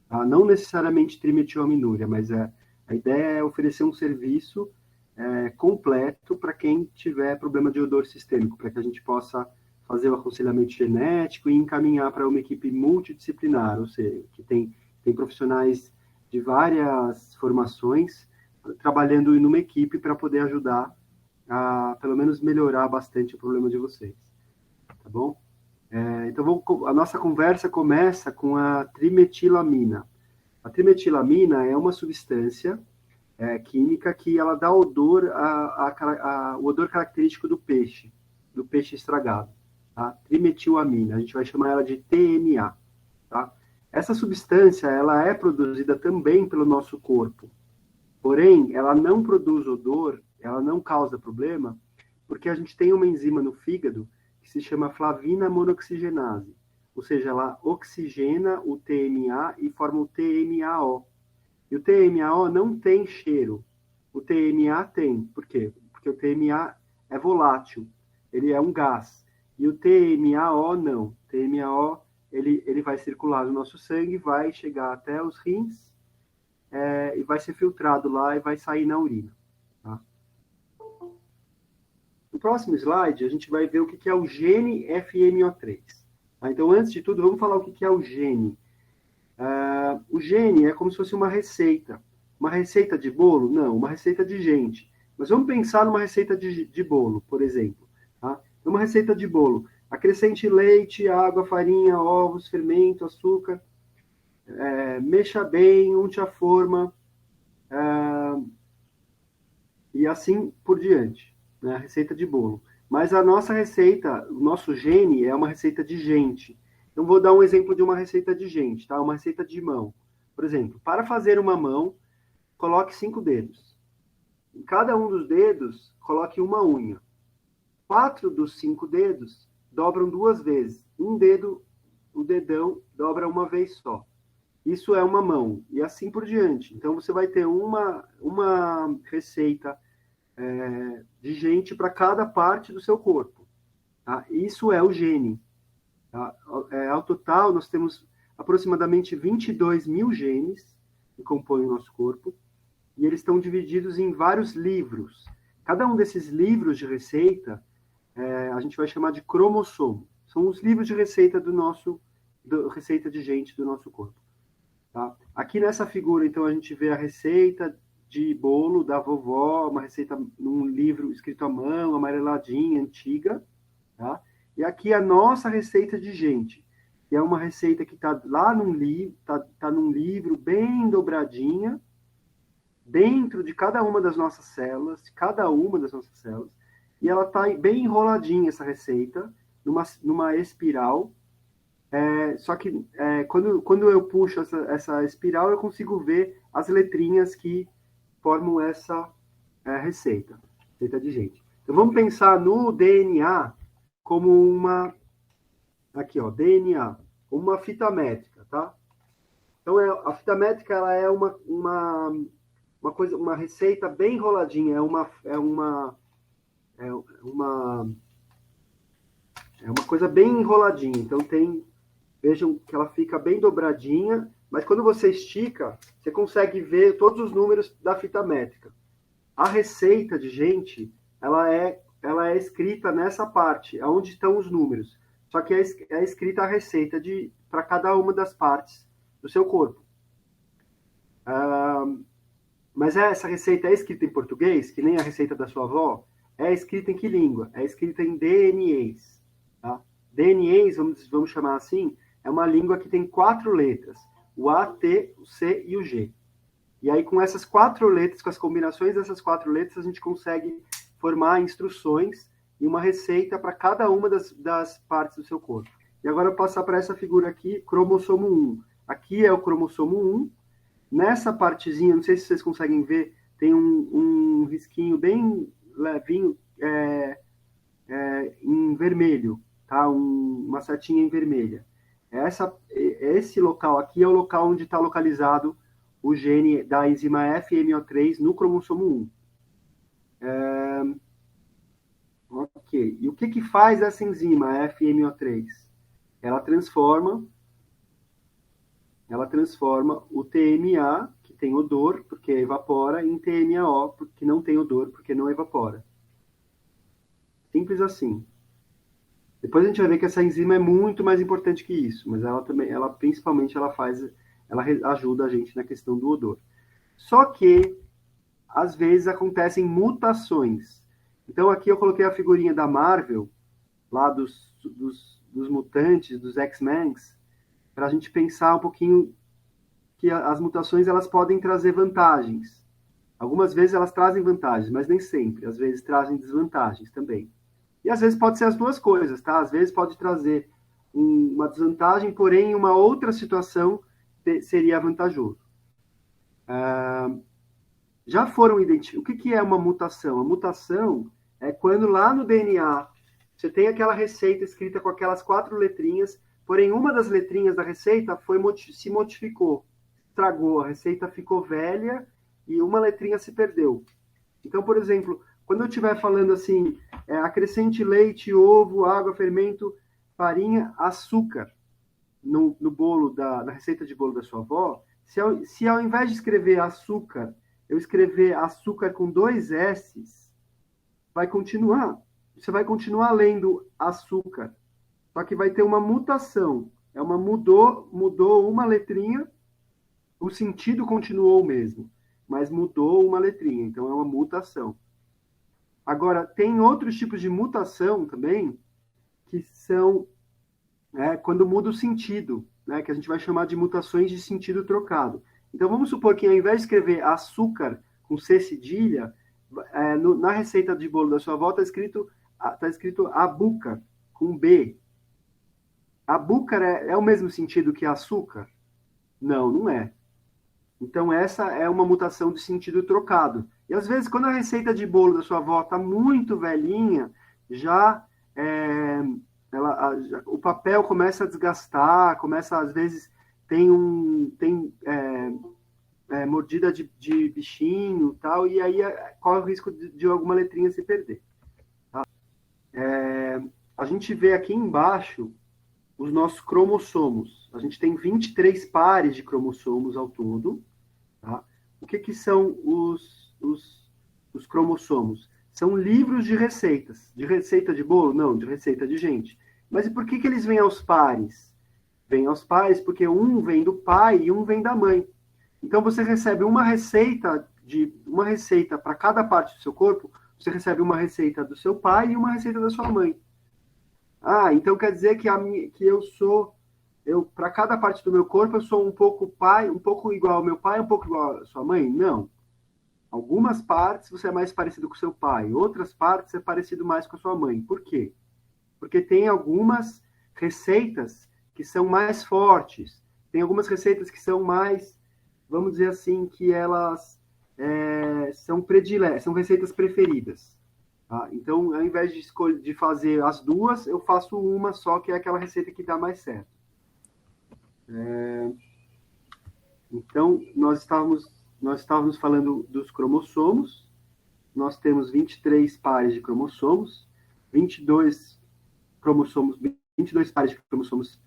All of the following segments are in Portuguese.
tá? Não necessariamente trimetilaminúria, mas a ideia é oferecer um serviço completo para quem tiver problema de odor sistêmico, para que a gente possa fazer o aconselhamento genético e encaminhar para uma equipe multidisciplinar, ou seja, que tem profissionais de várias formações trabalhando numa equipe para poder ajudar a, pelo menos, melhorar bastante o problema de vocês, tá bom? Então, a nossa conversa começa com a trimetilamina. A trimetilamina é uma substância química que ela dá odor o odor característico do peixe estragado, tá? Trimetilamina, a gente vai chamar ela de TMA, tá? Essa substância, ela é produzida também pelo nosso corpo, porém, ela não produz odor, ela não causa problema, porque a gente tem uma enzima no fígado que se chama flavina monoxigenase, ou seja, ela oxigena o TMA e forma o TMAO. E o TMAO não tem cheiro. O TMA tem. Por quê? Porque o TMA é volátil. Ele é um gás. E o TMAO não. O TMAO ele vai circular no nosso sangue, vai chegar até os rins e vai ser filtrado lá e vai sair na urina. Tá? No próximo slide, a gente vai ver o que é o gene FMO3. Tá? Então, antes de tudo, vamos falar o que é o gene. O gene é como se fosse uma receita. Uma receita de bolo? Não, uma receita de gente. Mas vamos pensar numa receita de bolo, por exemplo. Tá? Uma receita de bolo. Acrescente leite, água, farinha, ovos, fermento, açúcar. Mexa bem, unte a forma. E assim por diante. Né? A receita de bolo. Mas a nossa receita, o nosso gene é uma receita de gente. Então, vou dar um exemplo de uma receita de gente, tá? Uma receita de mão. Por exemplo, para fazer uma mão, coloque 5 dedos. Em cada um dos dedos, coloque uma unha. 4 dos 5 dedos dobram 2 vezes. Um dedo, o dedão, dobra uma vez só. Isso é uma mão. E assim por diante. Então, você vai ter uma receita de gente para cada parte do seu corpo. Tá? Isso é o gene. Tá? Ao total, nós temos aproximadamente 22 mil genes que compõem o nosso corpo, e eles estão divididos em vários livros. Cada um desses livros de receita, a gente vai chamar de cromossomo. São os livros de receita receita de gente do nosso corpo. Tá? Aqui nessa figura, então, a gente vê a receita de bolo da vovó, uma receita num livro escrito à mão, amareladinha, antiga, tá? E aqui a nossa receita de gente, que é uma receita que está lá num livro, tá num livro bem dobradinha, dentro de cada uma das nossas células, e ela está bem enroladinha, essa receita, numa espiral. Só que quando eu puxo essa espiral, eu consigo ver as letrinhas que formam essa receita de gente. Então, vamos pensar no DNA como aqui, ó, DNA, uma fita métrica, tá? Então, a fita métrica, ela é uma receita bem enroladinha, é uma coisa bem enroladinha. Então, vejam que ela fica bem dobradinha, mas quando você estica, você consegue ver todos os números da fita métrica. A receita de gente, ela é escrita nessa parte, onde estão os números. Só que é escrita a receita para cada uma das partes do seu corpo. Mas essa receita é escrita em português, que nem a receita da sua avó? É escrita em que língua? É escrita em DNAs. Tá? DNAs, vamos chamar assim, é uma língua que tem 4 letras. O A, T, o C e o G. E aí, com essas 4 letras, com as combinações dessas 4 letras, a gente consegue formar instruções e uma receita para cada uma das partes do seu corpo. E agora eu vou passar para essa figura aqui, cromossomo 1. Aqui é o cromossomo 1. Nessa partezinha, não sei se vocês conseguem ver, tem um risquinho bem levinho em vermelho, tá? Uma setinha em vermelha. Esse local aqui é o local onde está localizado o gene da enzima FMO3 no cromossomo 1. Ok. E o que faz essa enzima FMO3? Ela transforma ela transforma o TMA, que tem odor, porque evapora, em TMAO, que não tem odor, porque não evapora. Simples assim. Depois a gente vai ver que essa enzima é muito mais importante que isso, mas ela também, ela principalmente ela ajuda a gente na questão do odor. Só que às vezes acontecem mutações. Então aqui eu coloquei a figurinha da Marvel, lá dos mutantes, dos X-Men, para a gente pensar um pouquinho que as mutações elas podem trazer vantagens. Algumas vezes elas trazem vantagens, mas nem sempre. Às vezes trazem desvantagens também. E às vezes pode ser as duas coisas, tá? Às vezes pode trazer uma desvantagem, porém, em uma outra situação seria vantajoso. Já foram identificados. O que é uma mutação? A mutação é quando lá no DNA você tem aquela receita escrita com aquelas 4 letrinhas, porém uma das letrinhas da receita se modificou, estragou, a receita ficou velha e uma letrinha se perdeu. Então, por exemplo, quando eu estiver falando assim, acrescente leite, ovo, água, fermento, farinha, açúcar no bolo, na receita de bolo da sua avó, se ao invés de escrever açúcar, eu escrever açúcar com 2 S's, você vai continuar lendo açúcar, só que vai ter uma mutação, mudou uma letrinha, o sentido continuou o mesmo, mas mudou uma letrinha, então é uma mutação. Agora, tem outros tipos de mutação também, que são quando muda o sentido, né, que a gente vai chamar de mutações de sentido trocado. Então, vamos supor que ao invés de escrever açúcar com C cedilha, na receita de bolo da sua avó está escrito açúcar, com B. Açúcar é o mesmo sentido que açúcar? Não, não é. Então, essa é uma mutação de sentido trocado. E, às vezes, quando a receita de bolo da sua avó está muito velhinha, o papel começa a desgastar, às vezes, tem mordida de bichinho e tal, e aí corre o risco de alguma letrinha se perder. Tá? A gente vê aqui embaixo os nossos cromossomos. A gente tem 23 pares de cromossomos ao todo. Tá? O que são os cromossomos? São livros de receitas. De receita de bolo? Não, de receita de gente. Mas e por que eles vêm aos pares? Vêm aos pares porque um vem do pai e um vem da mãe. Então você recebe uma receita para cada parte do seu corpo, você recebe uma receita do seu pai e uma receita da sua mãe. Então quer dizer que para cada parte do meu corpo eu sou um pouco igual ao meu pai, um pouco igual à sua mãe? Não. Algumas partes você é mais parecido com seu pai, outras partes é parecido mais com a sua mãe. Por quê? Porque tem algumas receitas que são mais fortes, tem algumas receitas que são mais, vamos dizer assim, que elas são receitas preferidas. Tá? Então, ao invés de fazer as duas, eu faço uma só, que é aquela receita que dá mais certo. Então, nós estávamos falando dos cromossomos. Nós temos 23 pares de cromossomos, 22 pares de cromossomos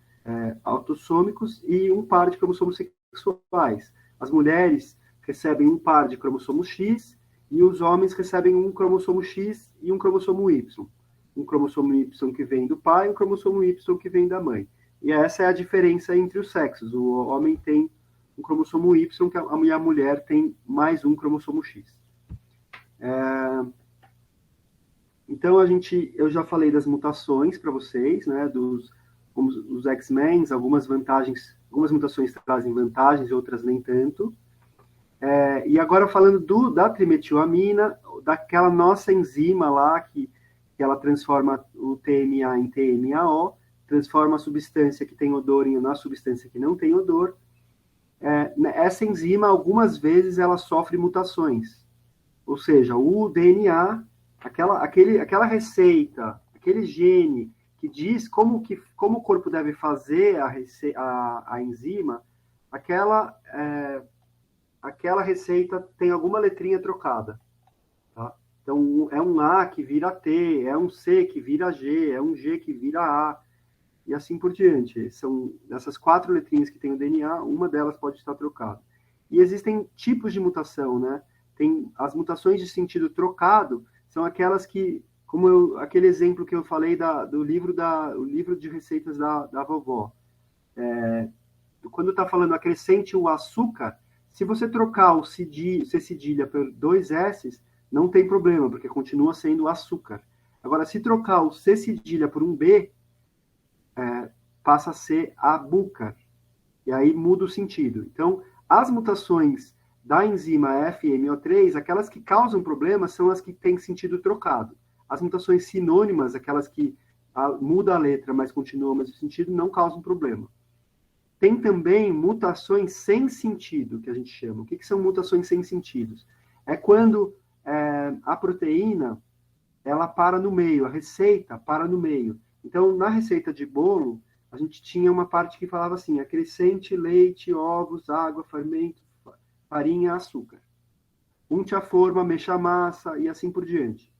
autossômicos e um par de cromossomos sexuais. As mulheres recebem um par de cromossomos X e os homens recebem um cromossomo X e um cromossomo Y. Um cromossomo Y que vem do pai e um cromossomo Y que vem da mãe. E essa é a diferença entre os sexos. O homem tem um cromossomo Y e a mulher tem mais um cromossomo X. Então, eu já falei das mutações para vocês, né, os X-Men, algumas mutações trazem vantagens, outras nem tanto. E agora falando da trimetilamina, daquela nossa enzima lá, que ela transforma o TMA em TMAO, transforma a substância que tem odor na substância que não tem odor. Essa enzima, algumas vezes, ela sofre mutações. Ou seja, o DNA, aquela receita, aquele gene que diz como o corpo deve fazer a enzima, aquela receita tem alguma letrinha trocada. Tá? Então, é um A que vira T, é um C que vira G, é um G que vira A. e assim por diante. São essas 4 letrinhas que tem o DNA, uma delas pode estar trocada. E existem tipos de mutação, né? Tem as mutações de sentido trocado, são aquelas que, aquele exemplo que eu falei do livro, o livro de receitas da vovó. Quando está falando acrescente o açúcar, se você trocar o C cedilha por 2 S, não tem problema, porque continua sendo açúcar. Agora, se trocar o C cedilha por um B, passa a ser açúcar. E aí muda o sentido. Então, as mutações da enzima FMO3, aquelas que causam problemas são as que têm sentido trocado. As mutações sinônimas, aquelas que muda a letra, mas continua o mesmo sentido, não causam problema. Tem também mutações sem sentido, que a gente chama. O que são mutações sem sentido? É quando a proteína ela para no meio, a receita para no meio. Então, na receita de bolo, a gente tinha uma parte que falava assim, acrescente leite, ovos, água, fermento, farinha, açúcar. Unte a forma, mexa a massa e assim por diante.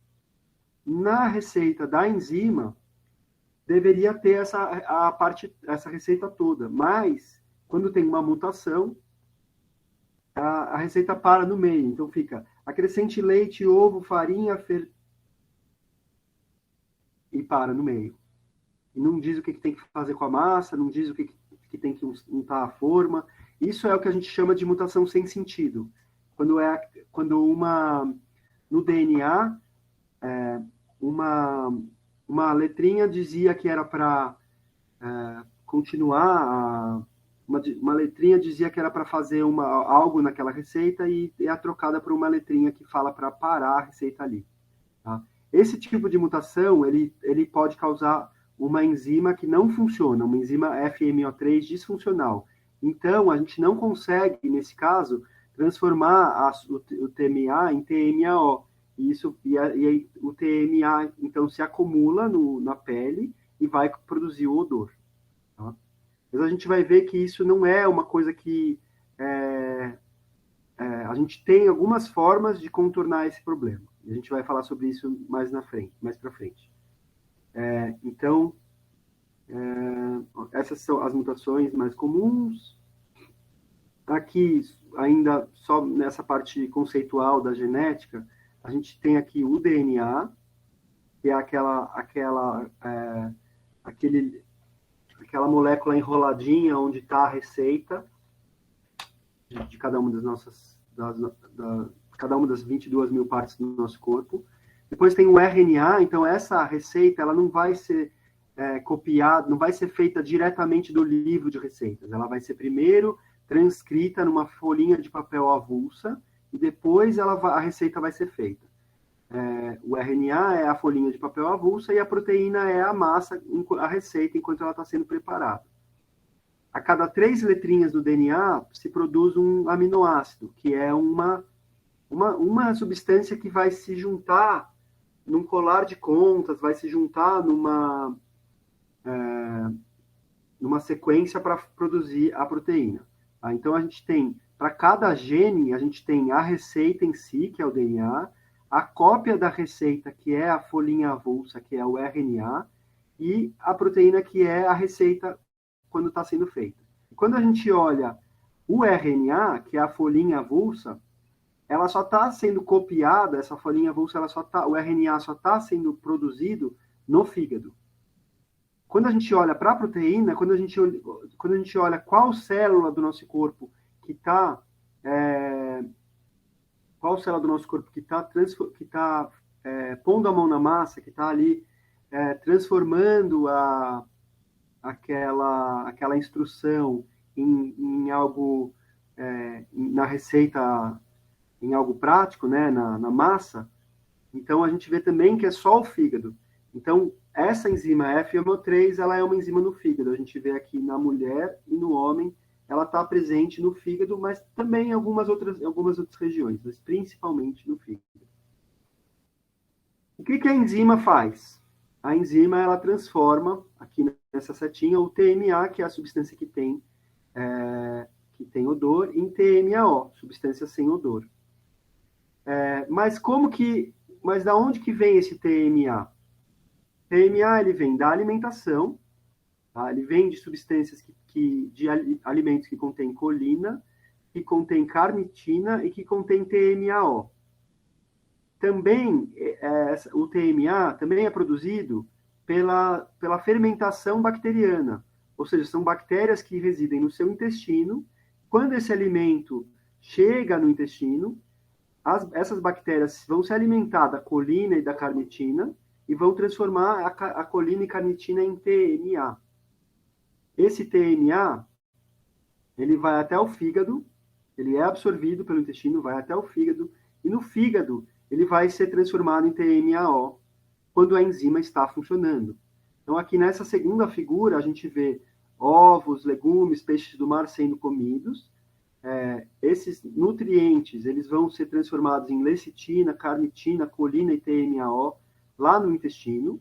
Na receita da enzima, deveria ter essa receita toda, mas quando tem uma mutação, a receita para no meio. Então fica acrescente leite, ovo, farinha, e para no meio. E não diz o que tem que fazer com a massa, não diz o que tem que untar a forma. Isso é o que a gente chama de mutação sem sentido. Quando no DNA, uma letrinha dizia que era para continuar, uma letrinha dizia que era para fazer algo naquela receita e é trocada por uma letrinha que fala para parar a receita ali. Tá? Esse tipo de mutação, ele pode causar uma enzima que não funciona, uma enzima FMO3 disfuncional. Então, a gente não consegue, nesse caso, transformar o TMA em TMAO. E aí o TMA, então, se acumula na pele e vai produzir o odor. Tá? Mas a gente vai ver que isso não é uma coisa que... a gente tem algumas formas de contornar esse problema. A gente vai falar sobre isso mais para frente. Então, essas são as mutações mais comuns. Aqui, ainda só nessa parte conceitual da genética, a gente tem aqui o DNA, que é aquela molécula enroladinha onde está a receita de cada uma cada uma das 22 mil partes do nosso corpo. Depois tem o RNA, então essa receita ela não vai ser copiada, não vai ser feita diretamente do livro de receitas. Ela vai ser primeiro transcrita numa folhinha de papel avulsa e depois a receita vai ser feita. O RNA é a folhinha de papel avulsa e a proteína é a massa, a receita, enquanto ela está sendo preparada. A cada 3 letrinhas do DNA se produz um aminoácido, que é uma substância que vai se juntar num colar de contas, vai se juntar numa sequência para produzir a proteína. Tá? Então, a gente tem, para cada gene, a gente tem a receita em si, que é o DNA, a cópia da receita, que é a folhinha avulsa, que é o RNA, e a proteína, que é a receita quando está sendo feita. Quando a gente olha o RNA, que é a folhinha avulsa, ela só está sendo copiada, essa folhinha avulsa, o RNA só está sendo produzido no fígado. Quando a gente olha para a proteína, quando a gente olha qual célula do nosso corpo que está pondo a mão na massa, que está ali transformando aquela instrução em algo, na receita, em algo prático, né, na massa, então a gente vê também que é só o fígado. Então, essa enzima FMO3, ela é uma enzima no fígado. A gente vê aqui na mulher e no homem, ela está presente no fígado, mas também em algumas outras regiões, mas principalmente no fígado. O que a enzima faz? A enzima, ela transforma, aqui nessa setinha, o TMA, que é a substância que tem odor, em TMAO, substância sem odor. Mas da onde que vem esse TMA? TMA, ele vem da alimentação, Tá? Ele vem de substâncias de alimentos que contêm colina, que contém carnitina e que contém TMAO. Também, o TMA também é produzido pela fermentação bacteriana, ou seja, são bactérias que residem no seu intestino. Quando esse alimento chega no intestino, essas bactérias vão se alimentar da colina e da carnitina e vão transformar a colina e carnitina em TMA. Esse TMA, ele vai até o fígado, ele é absorvido pelo intestino, vai até o fígado, e no fígado ele vai ser transformado em TMAO quando a enzima está funcionando. Então, aqui nessa segunda figura, a gente vê ovos, legumes, peixes do mar sendo comidos. Esses nutrientes, eles vão ser transformados em lecitina, carnitina, colina e TMAO lá no intestino.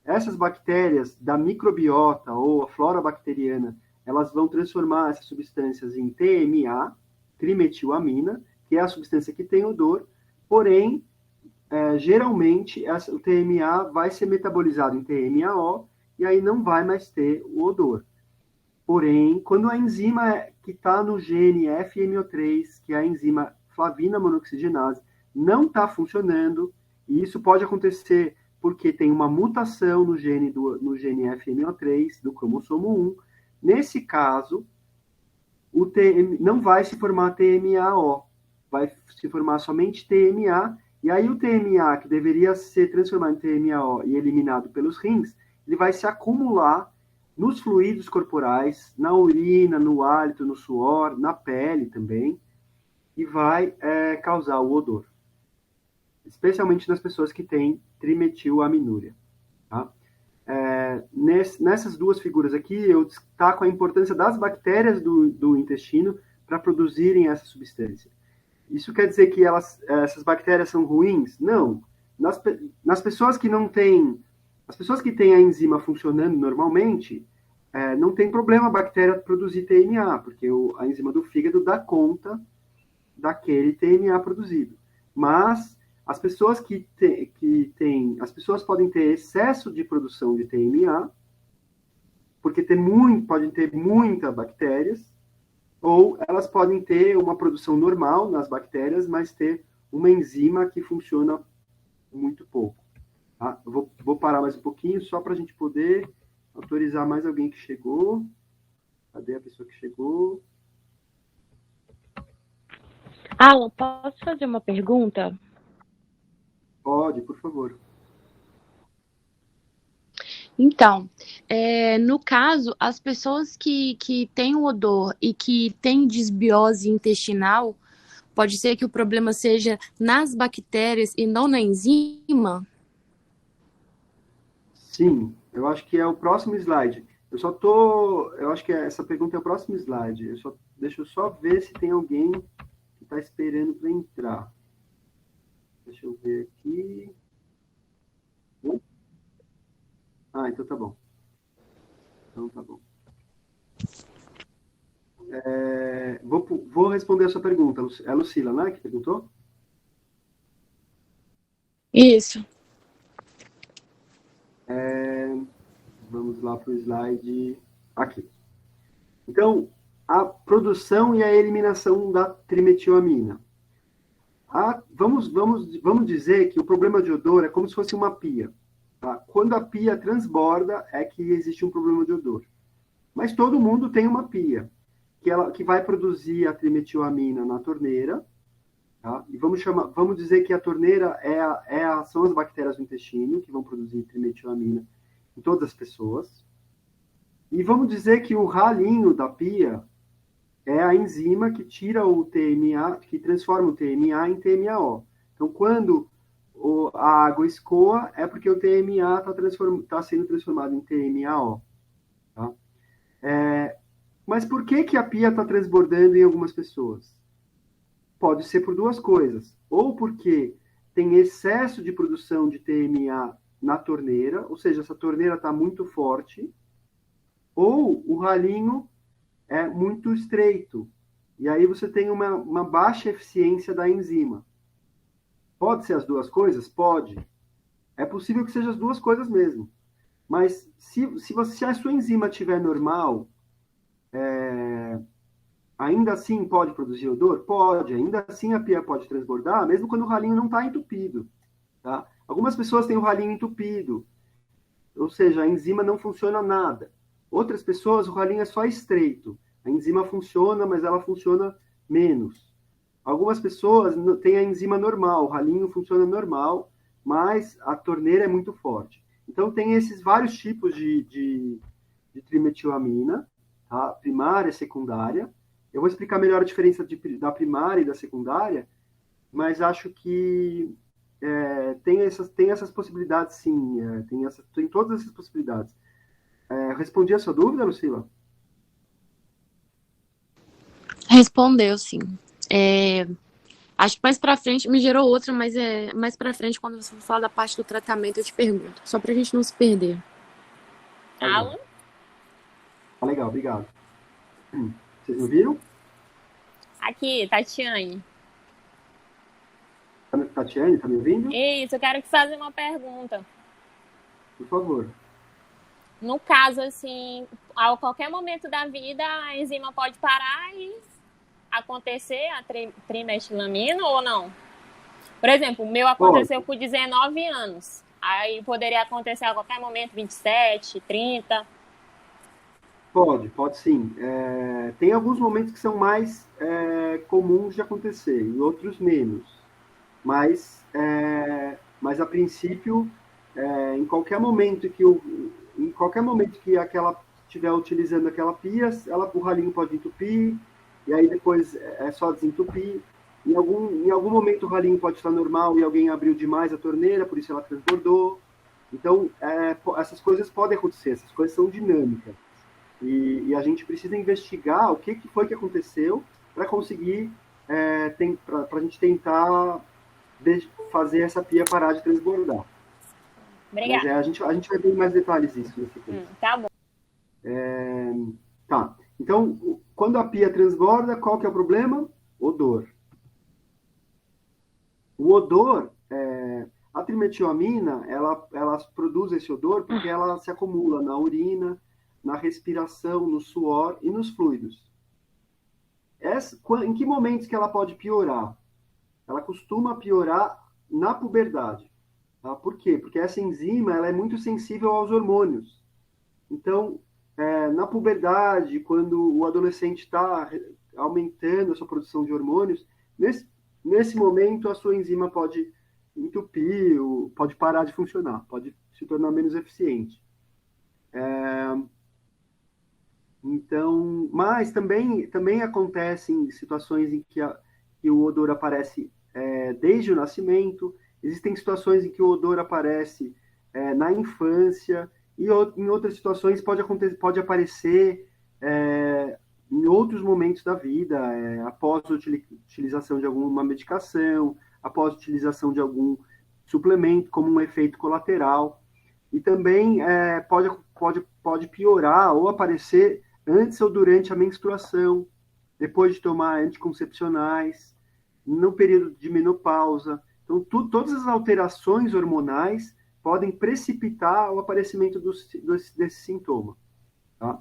Essas bactérias da microbiota ou a flora bacteriana, elas vão transformar essas substâncias em TMA, trimetilamina, que é a substância que tem odor, porém, geralmente, o TMA vai ser metabolizado em TMAO e aí não vai mais ter o odor. Porém, quando a enzima que está no gene FMO3, que é a enzima flavina monoxigenase, não está funcionando, e isso pode acontecer porque tem uma mutação no gene FMO3, do cromossomo 1. Nesse caso, não vai se formar TMAO, vai se formar somente TMA, e aí o TMA, que deveria ser transformado em TMAO e eliminado pelos rins, ele vai se acumular nos fluidos corporais, na urina, no hálito, no suor, na pele também, e vai causar o odor. Especialmente nas pessoas que têm trimetilaminúria. Tá? Nessas duas figuras aqui, eu destaco a importância das bactérias do intestino para produzirem essa substância. Isso quer dizer que essas bactérias são ruins? Não. Nas pessoas que não têm... As pessoas que têm a enzima funcionando normalmente, não tem problema a bactéria produzir TMA, porque a enzima do fígado dá conta daquele TMA produzido. Mas as pessoas as pessoas podem ter excesso de produção de TMA, porque podem ter muitas bactérias, ou elas podem ter uma produção normal nas bactérias, mas ter uma enzima que funciona muito pouco. Tá? Eu vou parar mais um pouquinho, só para a gente poder autorizar mais alguém que chegou. Cadê a pessoa que chegou? Alan, posso fazer uma pergunta? Pode, por favor. Então, no caso, as pessoas que têm o odor e que têm desbiose intestinal, pode ser que o problema seja nas bactérias e não na enzima? Sim, eu acho que é o próximo slide. Eu acho que essa pergunta é o próximo slide. Deixa eu só ver se tem alguém que está esperando para entrar. Deixa eu ver aqui. Ah, então tá bom. Vou responder a sua pergunta. É a Lucila, né, que perguntou? Isso. Vamos lá para o slide aqui. Então, a produção e a eliminação da trimetilamina. Vamos dizer que o problema de odor é como se fosse uma pia. Tá? Quando a pia transborda, é que existe um problema de odor. Mas todo mundo tem uma pia, que vai produzir a trimetilamina na torneira. Tá? E vamos dizer que a torneira são as bactérias do intestino que vão produzir trimetilamina em todas as pessoas. E vamos dizer que o ralinho da pia é a enzima que tira o TMA, que transforma o TMA em TMAO. Então, quando a água escoa, é porque o TMA está sendo transformado em TMAO. Tá? Mas por que a pia está transbordando em algumas pessoas? Pode ser por duas coisas. Ou porque tem excesso de produção de TMA na torneira, ou seja, essa torneira está muito forte, ou o ralinho é muito estreito. E aí você tem uma baixa eficiência da enzima. Pode ser as duas coisas? Pode. É possível que seja as duas coisas mesmo. Mas se a sua enzima estiver normal, ainda assim pode produzir odor? Pode. Ainda assim a pia pode transbordar, mesmo quando o ralinho não está entupido. Tá? Algumas pessoas têm o ralinho entupido, ou seja, a enzima não funciona nada. Outras pessoas, o ralinho é só estreito. A enzima funciona, mas ela funciona menos. Algumas pessoas têm a enzima normal, o ralinho funciona normal, mas a torneira é muito forte. Então, tem esses vários tipos de trimetilamina, tá? Primária e secundária. Eu vou explicar melhor a diferença da primária e da secundária, mas acho que tem essas possibilidades, sim. Tem todas essas possibilidades. Respondi a sua dúvida, Lucila? Respondeu, sim. Acho que mais pra frente me gerou outra, mas mais pra frente, quando você for falar da parte do tratamento, eu te pergunto. Só pra gente não se perder. Alan? Tá legal, obrigado. Vocês me ouviram? Aqui, Tatiane. Tatiane, tá me ouvindo? Isso, eu quero te fazer uma pergunta. Por favor. No caso, assim, a qualquer momento da vida, a enzima pode parar e acontecer a trimetilamina ou não? Por exemplo, o meu aconteceu com 19 anos. Aí poderia acontecer a qualquer momento, 27, 30. Pode sim. Tem alguns momentos que são mais comuns de acontecer, e outros menos. Mas a princípio, em qualquer momento que aquela estiver utilizando aquela pia, o ralinho pode entupir, e aí depois é só desentupir. Em algum momento o ralinho pode estar normal e alguém abriu demais a torneira, por isso ela transbordou. Então, essas coisas podem acontecer, essas coisas são dinâmicas. E a gente precisa investigar o que foi que aconteceu para conseguir, para a gente tentar fazer essa pia parar de transbordar. Obrigada. Mas a gente vai ver mais detalhes disso nesse curso. Tá bom. Tá. Então, quando a pia transborda, qual que é o problema? Odor. O odor, a trimetilamina, ela produz esse odor porque ela se acumula na urina, na respiração, no suor e nos fluidos. Em que momentos que ela pode piorar? Ela costuma piorar na puberdade. Tá? Por quê? Porque essa enzima ela é muito sensível aos hormônios. Então, na puberdade, quando o adolescente está aumentando a sua produção de hormônios, nesse momento a sua enzima pode entupir, pode parar de funcionar, pode se tornar menos eficiente. Então, mas também acontecem situações em que o odor aparece desde o nascimento, existem situações em que o odor aparece na infância, e em outras situações pode aparecer em outros momentos da vida, após a utilização de alguma medicação, após a utilização de algum suplemento, como um efeito colateral. E também pode piorar ou aparecer antes ou durante a menstruação, depois de tomar anticoncepcionais, no período de menopausa. Então, todas as alterações hormonais podem precipitar o aparecimento desse sintoma. Tá?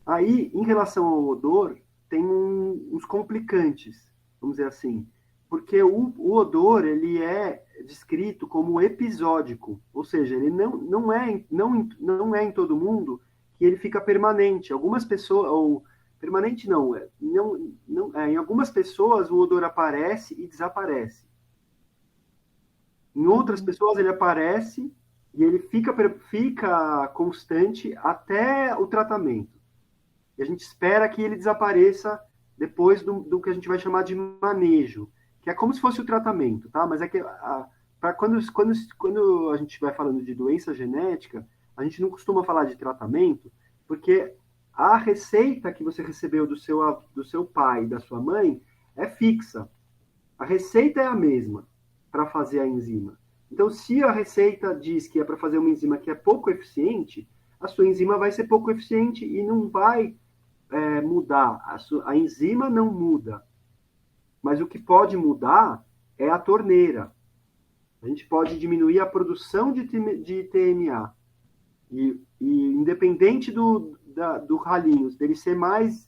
Aí, em relação ao odor, tem uns complicantes, vamos dizer assim, porque o odor ele é descrito como episódico, ou seja, ele não é em todo mundo que ele fica permanente. Algumas pessoas, ou permanente não, em algumas pessoas o odor aparece e desaparece. Em outras pessoas ele aparece e ele fica constante até o tratamento. E a gente espera que ele desapareça depois do que a gente vai chamar de manejo, que é como se fosse o tratamento, tá? Mas é que quando a gente vai falando de doença genética, a gente não costuma falar de tratamento, porque a receita que você recebeu do seu pai e da sua mãe é fixa. A receita é a mesma para fazer a enzima. Então, se a receita diz que é para fazer uma enzima que é pouco eficiente, a sua enzima vai ser pouco eficiente e não vai mudar. A enzima não muda. Mas o que pode mudar é a torneira. A gente pode diminuir a produção de TMA. E independente do ralinho, dele ser mais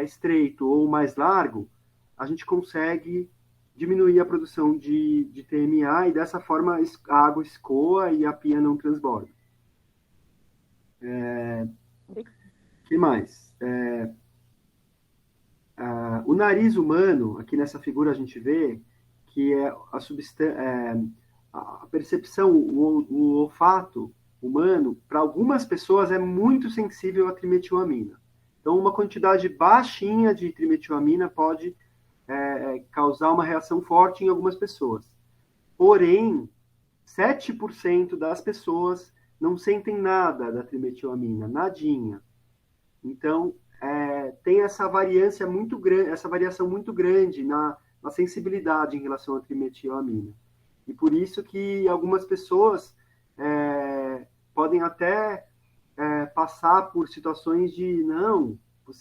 estreito ou mais largo, a gente consegue diminuir a produção de TMA e dessa forma a água escoa e a pia não transborda. Que mais? O nariz humano, aqui nessa figura a gente vê que é a percepção, o olfato humano, para algumas pessoas é muito sensível à trimetilamina. Então, uma quantidade baixinha de trimetilamina pode causar uma reação forte em algumas pessoas. Porém, 7% das pessoas não sentem nada da trimetilamina, nadinha. Então, tem essa variação muito grande na sensibilidade em relação à trimetilamina. E por isso que algumas pessoas podem até passar por situações de, não, o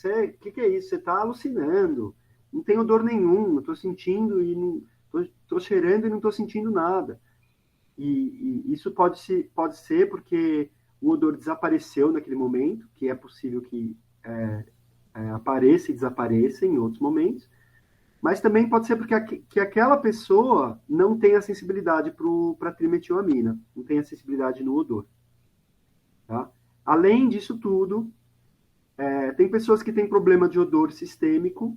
que é isso? Você está alucinando, não tem odor nenhum, estou sentindo e estou cheirando e não estou sentindo nada. E isso pode ser porque o odor desapareceu naquele momento, que é possível que apareça e desapareça em outros momentos, mas também pode ser porque que aquela pessoa não tem a sensibilidade para a trimetilamina, não tem a sensibilidade no odor. Tá? Além disso tudo, tem pessoas que têm problema de odor sistêmico,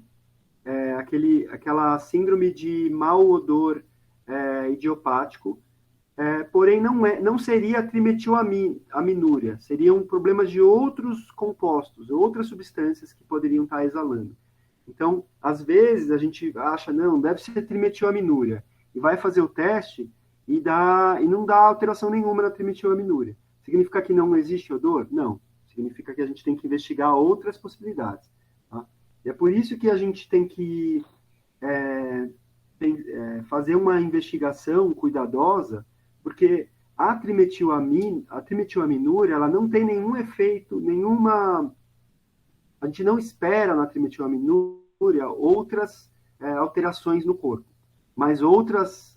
aquela síndrome de mau odor idiopático, porém não seria a trimetilaminúria, seriam problemas de outros compostos, outras substâncias que poderiam estar exalando. Então, às vezes, a gente acha, não, deve ser trimetilaminúria, e vai fazer o teste e não dá alteração nenhuma na trimetilaminúria. Significa que não existe odor? Não. Significa que a gente tem que investigar outras possibilidades. Tá? E é por isso que a gente tem que fazer uma investigação cuidadosa, porque a trimetilaminúria, ela não tem nenhum efeito, a gente não espera na trimetilaminúria outras alterações no corpo, mas outros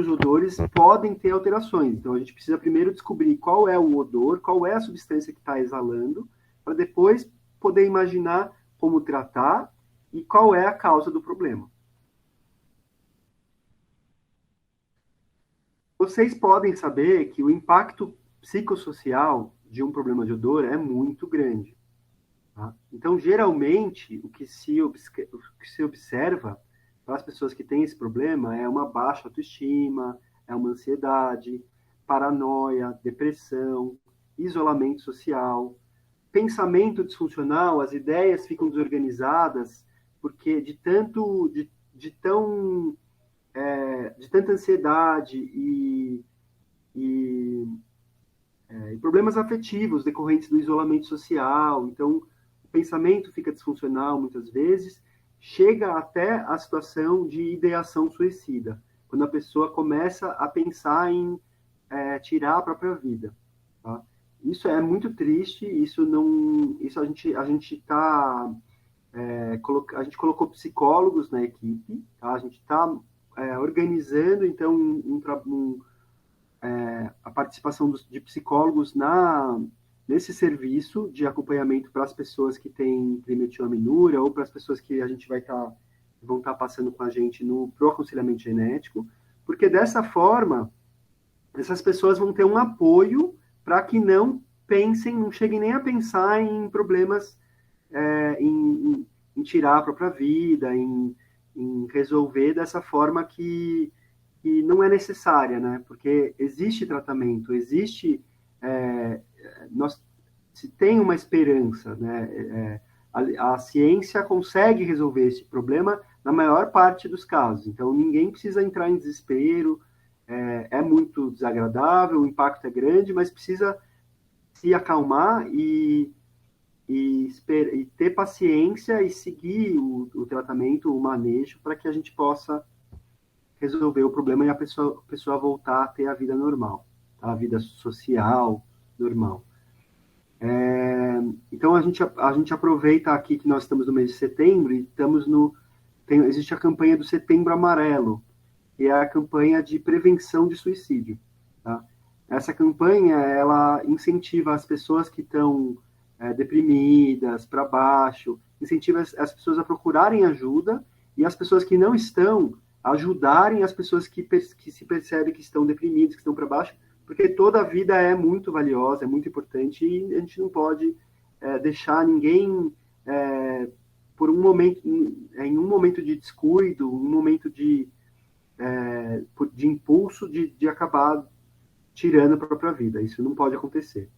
odores podem ter alterações. Então, a gente precisa primeiro descobrir qual é o odor, qual é a substância que está exalando, para depois poder imaginar como tratar e qual é a causa do problema. Vocês podem saber que o impacto psicossocial de um problema de odor é muito grande. Tá? Então, geralmente, o que se observa para as pessoas que têm esse problema é uma baixa autoestima, é uma ansiedade, paranoia, depressão, isolamento social, pensamento disfuncional, as ideias ficam desorganizadas, porque de tanta ansiedade e problemas afetivos decorrentes do isolamento social. Então, o pensamento fica disfuncional muitas vezes, chega até a situação de ideação suicida, quando a pessoa começa a pensar em tirar a própria vida. Tá? Isso é muito triste, a gente colocou psicólogos na equipe, tá? A gente está organizando, então, a participação de psicólogos nesse serviço de acompanhamento para as pessoas que têm trimetilaminúria ou para as pessoas que a gente vão estar passando com a gente pro aconselhamento genético, porque dessa forma, essas pessoas vão ter um apoio para que não cheguem nem a pensar em problemas, em tirar a própria vida, em resolver dessa forma que não é necessária, né? Porque existe tratamento, se tem uma esperança, né? A ciência consegue resolver esse problema na maior parte dos casos. Então, ninguém precisa entrar em desespero, é muito desagradável, o impacto é grande, mas precisa se acalmar e ter paciência e seguir o tratamento, o manejo, para que a gente possa resolver o problema e a pessoa voltar a ter a vida normal, tá? A vida social normal. Então, a gente aproveita aqui que nós estamos no mês de setembro e existe a campanha do Setembro Amarelo, que é a campanha de prevenção de suicídio. Tá? essa campanha, ela incentiva as pessoas que estão deprimidas, para baixo, incentiva as pessoas a procurarem ajuda e as pessoas que não estão ajudarem as pessoas que se percebem que estão deprimidas, que estão para baixo, porque toda a vida é muito valiosa, é muito importante e a gente não pode deixar ninguém por um momento, em um momento de descuido, um momento de impulso de acabar tirando a própria vida. Isso não pode acontecer.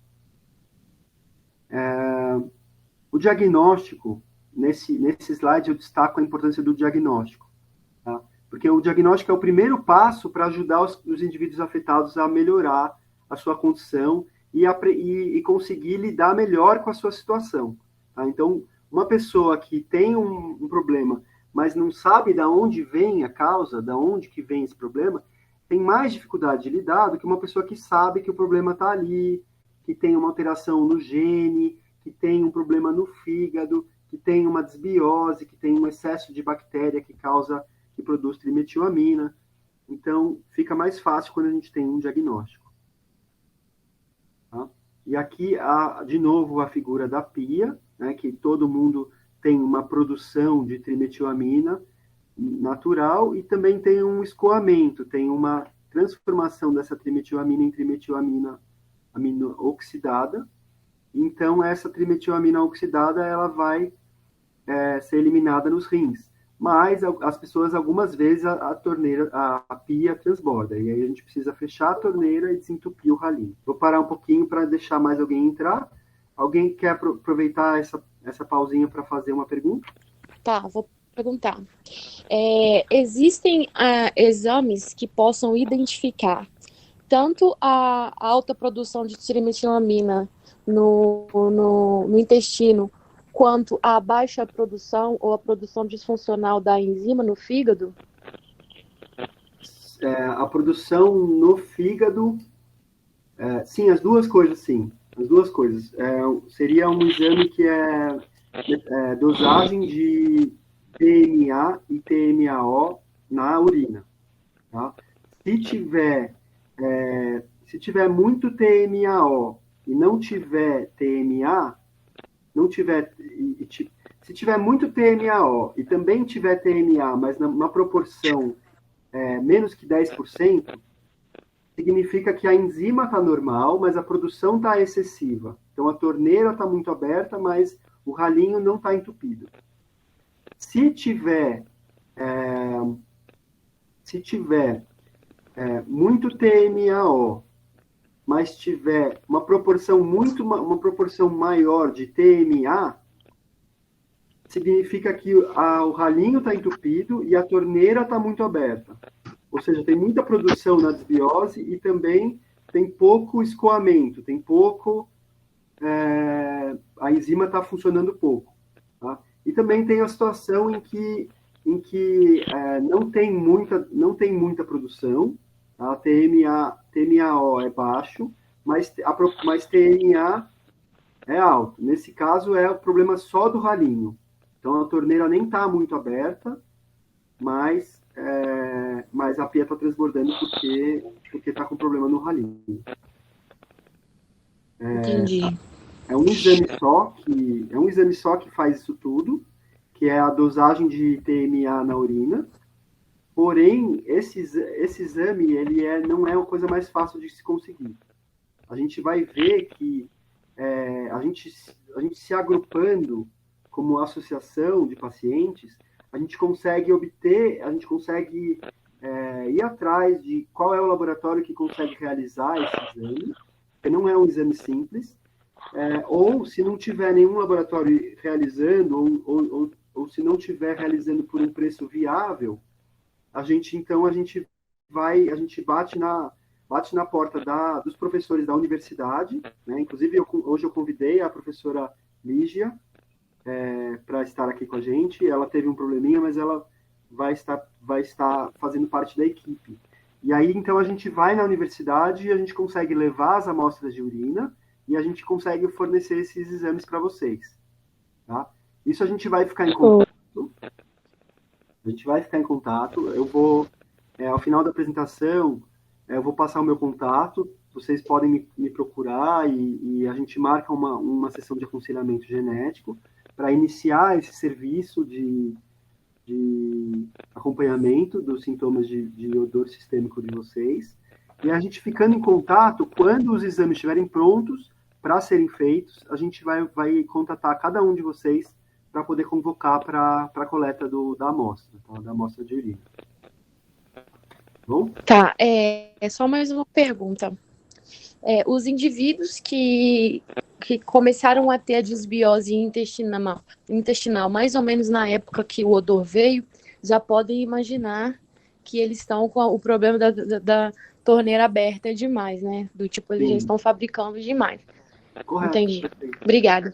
O diagnóstico, nesse slide eu destaco a importância do diagnóstico, tá? Porque o diagnóstico é o primeiro passo para ajudar os indivíduos afetados a melhorar a sua condição e conseguir lidar melhor com a sua situação, tá? Então, uma pessoa que tem um problema, mas não sabe de onde vem a causa, de onde que vem esse problema, tem mais dificuldade de lidar do que uma pessoa que sabe que o problema está ali, que tem uma alteração no gene, que tem um problema no fígado, que tem uma desbiose, que tem um excesso de bactéria que produz trimetilamina. Então, fica mais fácil quando a gente tem um diagnóstico. Tá? E aqui, de novo, a figura da pia, né, que todo mundo tem uma produção de trimetilamina natural e também tem um escoamento, tem uma transformação dessa trimetilamina em trimetilamina oxidada. Então, essa trimetilamina oxidada ela vai ser eliminada nos rins. Mas as pessoas, algumas vezes, a pia transborda. E aí a gente precisa fechar a torneira e desentupir o ralinho. Vou parar um pouquinho para deixar mais alguém entrar. Alguém quer aproveitar essa pausinha para fazer uma pergunta? Tá, vou perguntar. Existem exames que possam identificar tanto a alta produção de trimetilamina no intestino, quanto a baixa produção ou a produção disfuncional da enzima no fígado? A produção no fígado, sim, as duas coisas, sim. As duas coisas. Seria um exame que é dosagem de TMA e TMAO na urina. Tá? Se tiver muito TMAO e não tiver TMA, se tiver muito TMAO e também tiver TMA, mas numa proporção menos que 10%, significa que a enzima está normal, mas a produção está excessiva. Então, a torneira está muito aberta, mas o ralinho não está entupido. Se tiver muito TMAO, mas tiver uma proporção maior de TMA, significa que o ralinho está entupido e a torneira está muito aberta. Ou seja, tem muita produção na desbiose e também tem pouco escoamento, tem pouco... a enzima está funcionando pouco. Tá? E também tem a situação em que não tem muita produção, tá? TMAO é baixo, mas TMA é alto. Nesse caso, é o problema só do ralinho. Então, a torneira nem está muito aberta, mas a pia está transbordando porque está com problema no ralinho. Entendi. É um exame só que faz isso tudo, que é a dosagem de TMA na urina. Porém, esse exame não é a coisa mais fácil de se conseguir. A gente vai ver que a gente se agrupando como associação de pacientes, a gente consegue ir atrás de qual é o laboratório que consegue realizar esse exame, que não é um exame simples, ou se não tiver nenhum laboratório realizando, ou se não tiver realizando por um preço viável, a gente bate na porta dos professores da universidade, né? Inclusive, hoje eu convidei a professora Lígia para estar aqui com a gente. Ela teve um probleminha, mas ela vai estar fazendo parte da equipe. E aí, então, a gente vai na universidade e a gente consegue levar as amostras de urina e a gente consegue fornecer esses exames para vocês. Tá? Isso a gente vai ficar em contato. Eu vou, ao final da apresentação, eu vou passar o meu contato. vocês podem me procurar e a gente marca uma sessão de aconselhamento genético para iniciar esse serviço de acompanhamento dos sintomas de odor sistêmico de vocês. E a gente ficando em contato, quando os exames estiverem prontos para serem feitos, a gente vai contatar cada um de vocês para poder convocar para a coleta da amostra, tá? Da amostra de urina. Bom? Tá, só mais uma pergunta. Os indivíduos que começaram a ter a desbiose intestinal, mais ou menos na época que o odor veio, já podem imaginar que eles estão com o problema da torneira aberta demais, né? Do tipo, eles já estão fabricando demais. Correto. Entendi. Perfeito. Obrigada.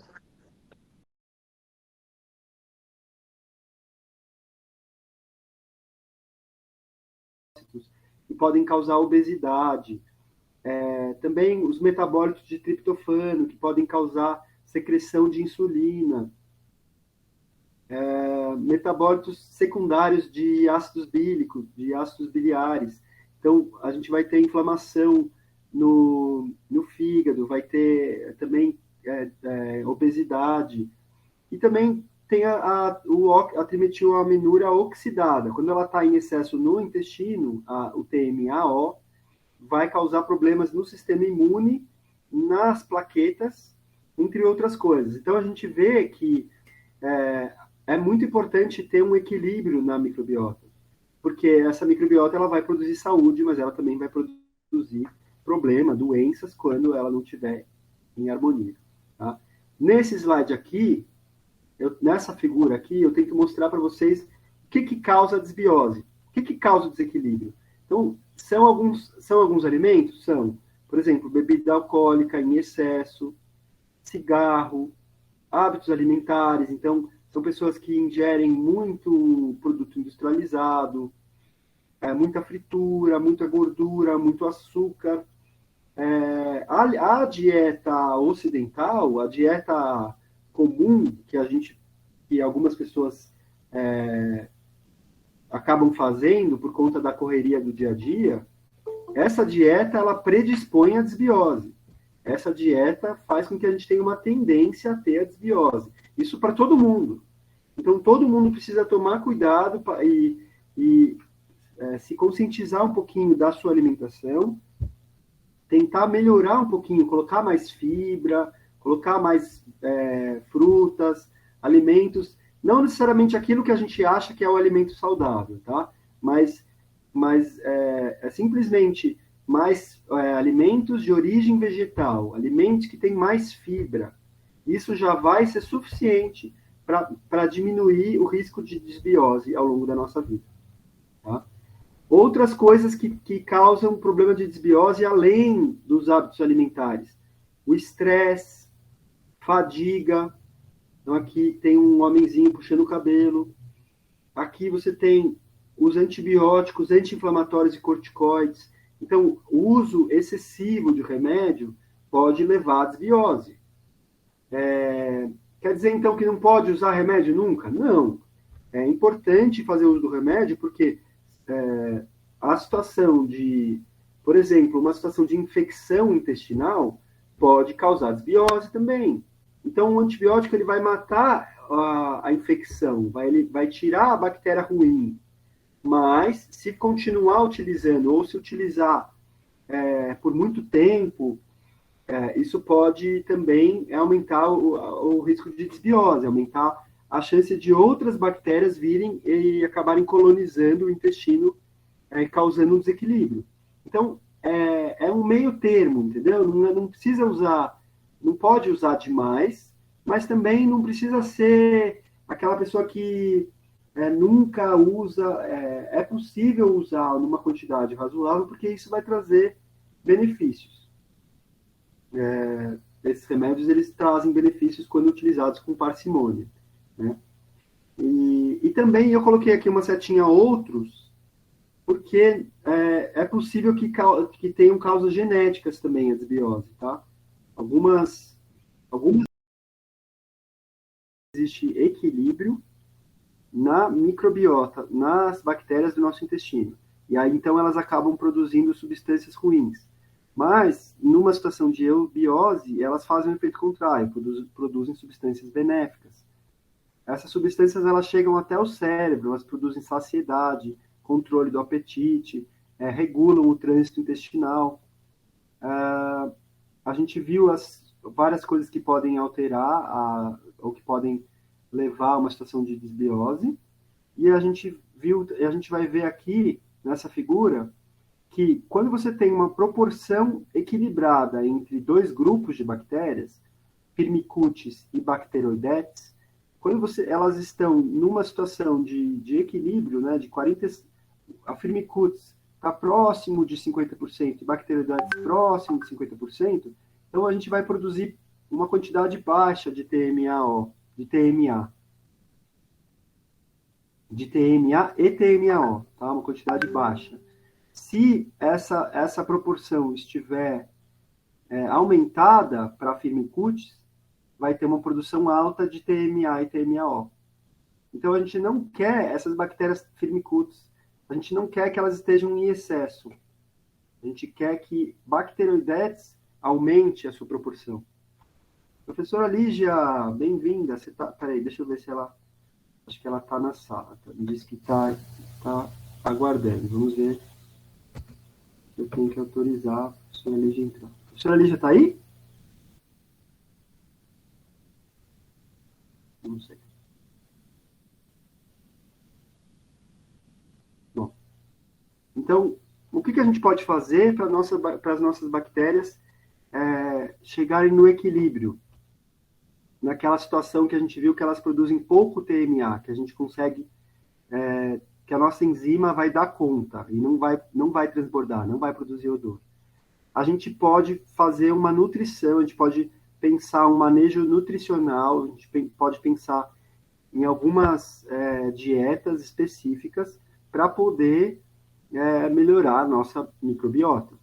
Que podem causar obesidade. Também os metabólitos de triptofano, que podem causar secreção de insulina. Metabólitos secundários de ácidos bílicos, de ácidos biliares. Então, a gente vai ter inflamação no fígado, vai ter também obesidade. E também tem a trimetilaminúria oxidada. Quando ela está em excesso no intestino, o TMAO, vai causar problemas no sistema imune, nas plaquetas, entre outras coisas. Então, a gente vê que é muito importante ter um equilíbrio na microbiota, porque essa microbiota ela vai produzir saúde, mas ela também vai produzir problema, doenças, quando ela não estiver em harmonia. Tá? Nesse slide aqui, nessa figura aqui, eu tento mostrar para vocês o que causa a desbiose, o que causa o desequilíbrio. Então, são alguns alimentos? São, por exemplo, bebida alcoólica em excesso, cigarro, hábitos alimentares. Então, são pessoas que ingerem muito produto industrializado, muita fritura, muita gordura, muito açúcar. A dieta ocidental, a dieta comum que algumas pessoas acabam fazendo por conta da correria do dia a dia, essa dieta ela predispõe à desbiose. Essa dieta faz com que a gente tenha uma tendência a ter a desbiose. Isso para todo mundo. Então, todo mundo precisa tomar cuidado e se conscientizar um pouquinho da sua alimentação, tentar melhorar um pouquinho, colocar mais fibra, colocar mais frutas, alimentos, não necessariamente aquilo que a gente acha que é o alimento saudável, tá? Mas simplesmente mais alimentos de origem vegetal, alimentos que têm mais fibra. Isso já vai ser suficiente para diminuir o risco de desbiose ao longo da nossa vida. Tá? Outras coisas que causam problema de desbiose além dos hábitos alimentares. O estresse, fadiga. Então, aqui tem um homenzinho puxando o cabelo. Aqui você tem os antibióticos, anti-inflamatórios e corticoides. Então, o uso excessivo de remédio pode levar à desbiose. Quer dizer, então, que não pode usar remédio nunca? Não. É importante fazer uso do remédio porque a situação de, por exemplo, uma situação de infecção intestinal pode causar desbiose também. Então, o antibiótico ele vai matar a infecção, vai tirar a bactéria ruim. Mas, se continuar utilizando, ou se utilizar por muito tempo, isso pode também aumentar o risco de desbiose, aumentar a chance de outras bactérias virem e acabarem colonizando o intestino, causando um desequilíbrio. Então, é um meio termo, entendeu? Não precisa usar, não pode usar demais, mas também não precisa ser aquela pessoa que nunca usa. É possível usar numa quantidade razoável, porque isso vai trazer benefícios. Esses remédios eles trazem benefícios quando utilizados com parcimônia, né? E também eu coloquei aqui uma setinha outros, porque é possível que tenham causas genéticas também a desbiose, tá? Algumas existe equilíbrio na microbiota, nas bactérias do nosso intestino. E aí, então, elas acabam produzindo substâncias ruins. Mas, numa situação de eubiose, elas fazem um efeito contrário, produzem substâncias benéficas. Essas substâncias, elas chegam até o cérebro, elas produzem saciedade, controle do apetite, regulam o trânsito intestinal. A gente viu várias coisas que podem alterar ou que podem levar a uma situação de desbiose, e a gente vai ver aqui, nessa figura, que quando você tem uma proporção equilibrada entre dois grupos de bactérias, Firmicutes e Bacteroidetes, quando elas estão numa situação de equilíbrio, né, de 40, a Firmicutes está próximo de 50%, e Bacteroidetes próximo de 50%, então a gente vai produzir uma quantidade baixa de TMA e TMAO, tá? Uma quantidade baixa. Se essa proporção estiver aumentada para Firmicutes, vai ter uma produção alta de TMA e TMAO. Então, a gente não quer essas bactérias Firmicutes, a gente não quer que elas estejam em excesso. A gente quer que Bacteroidetes aumente a sua proporção. Professora Lígia, bem-vinda. Você tá... Peraí, deixa eu ver se ela... Acho que ela está na sala. Me disse que está aguardando. Vamos ver. Eu tenho que autorizar a professora Lígia a entrar. A professora Lígia está aí? Não sei. Bom. Então, o que a gente pode fazer para as nossas bactérias chegarem no equilíbrio? Naquela situação que a gente viu que elas produzem pouco TMA, que a gente consegue, que a nossa enzima vai dar conta e não vai transbordar, não vai produzir odor. A gente pode fazer uma nutrição, a gente pode pensar um manejo nutricional, a gente pode pensar em algumas dietas específicas para poder melhorar a nossa microbiota.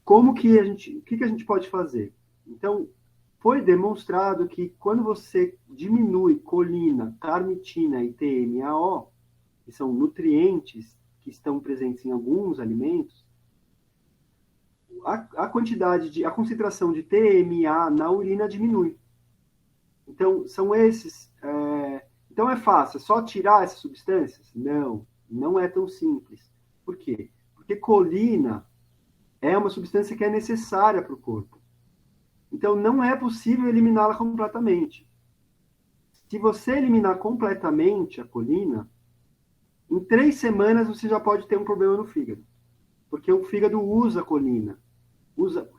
O que a gente pode fazer? Então, foi demonstrado que quando você diminui colina, carnitina e TMAO, que são nutrientes que estão presentes em alguns alimentos, a concentração de TMA na urina diminui. Então, são esses... então, é fácil, é só tirar essas substâncias? Não é tão simples. Por quê? Porque colina é uma substância que é necessária para o corpo. Então, não é possível eliminá-la completamente. Se você eliminar completamente a colina, em 3 semanas você já pode ter um problema no fígado. Porque o fígado usa colina.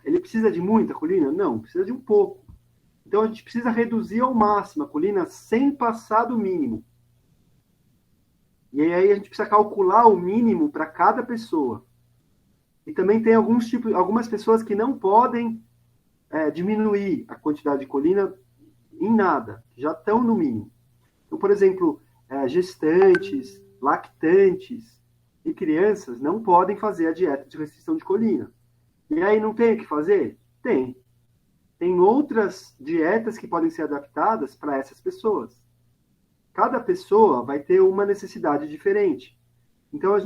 Ele precisa de muita colina? Não, precisa de um pouco. Então, a gente precisa reduzir ao máximo a colina sem passar do mínimo. E aí a gente precisa calcular o mínimo para cada pessoa. E também tem algumas pessoas que não podem diminuir a quantidade de colina em nada, já estão no mínimo. Então, por exemplo, gestantes, lactantes e crianças não podem fazer a dieta de restrição de colina. E aí não tem o que fazer? Tem. Tem outras dietas que podem ser adaptadas para essas pessoas. Cada pessoa vai ter uma necessidade diferente. Então,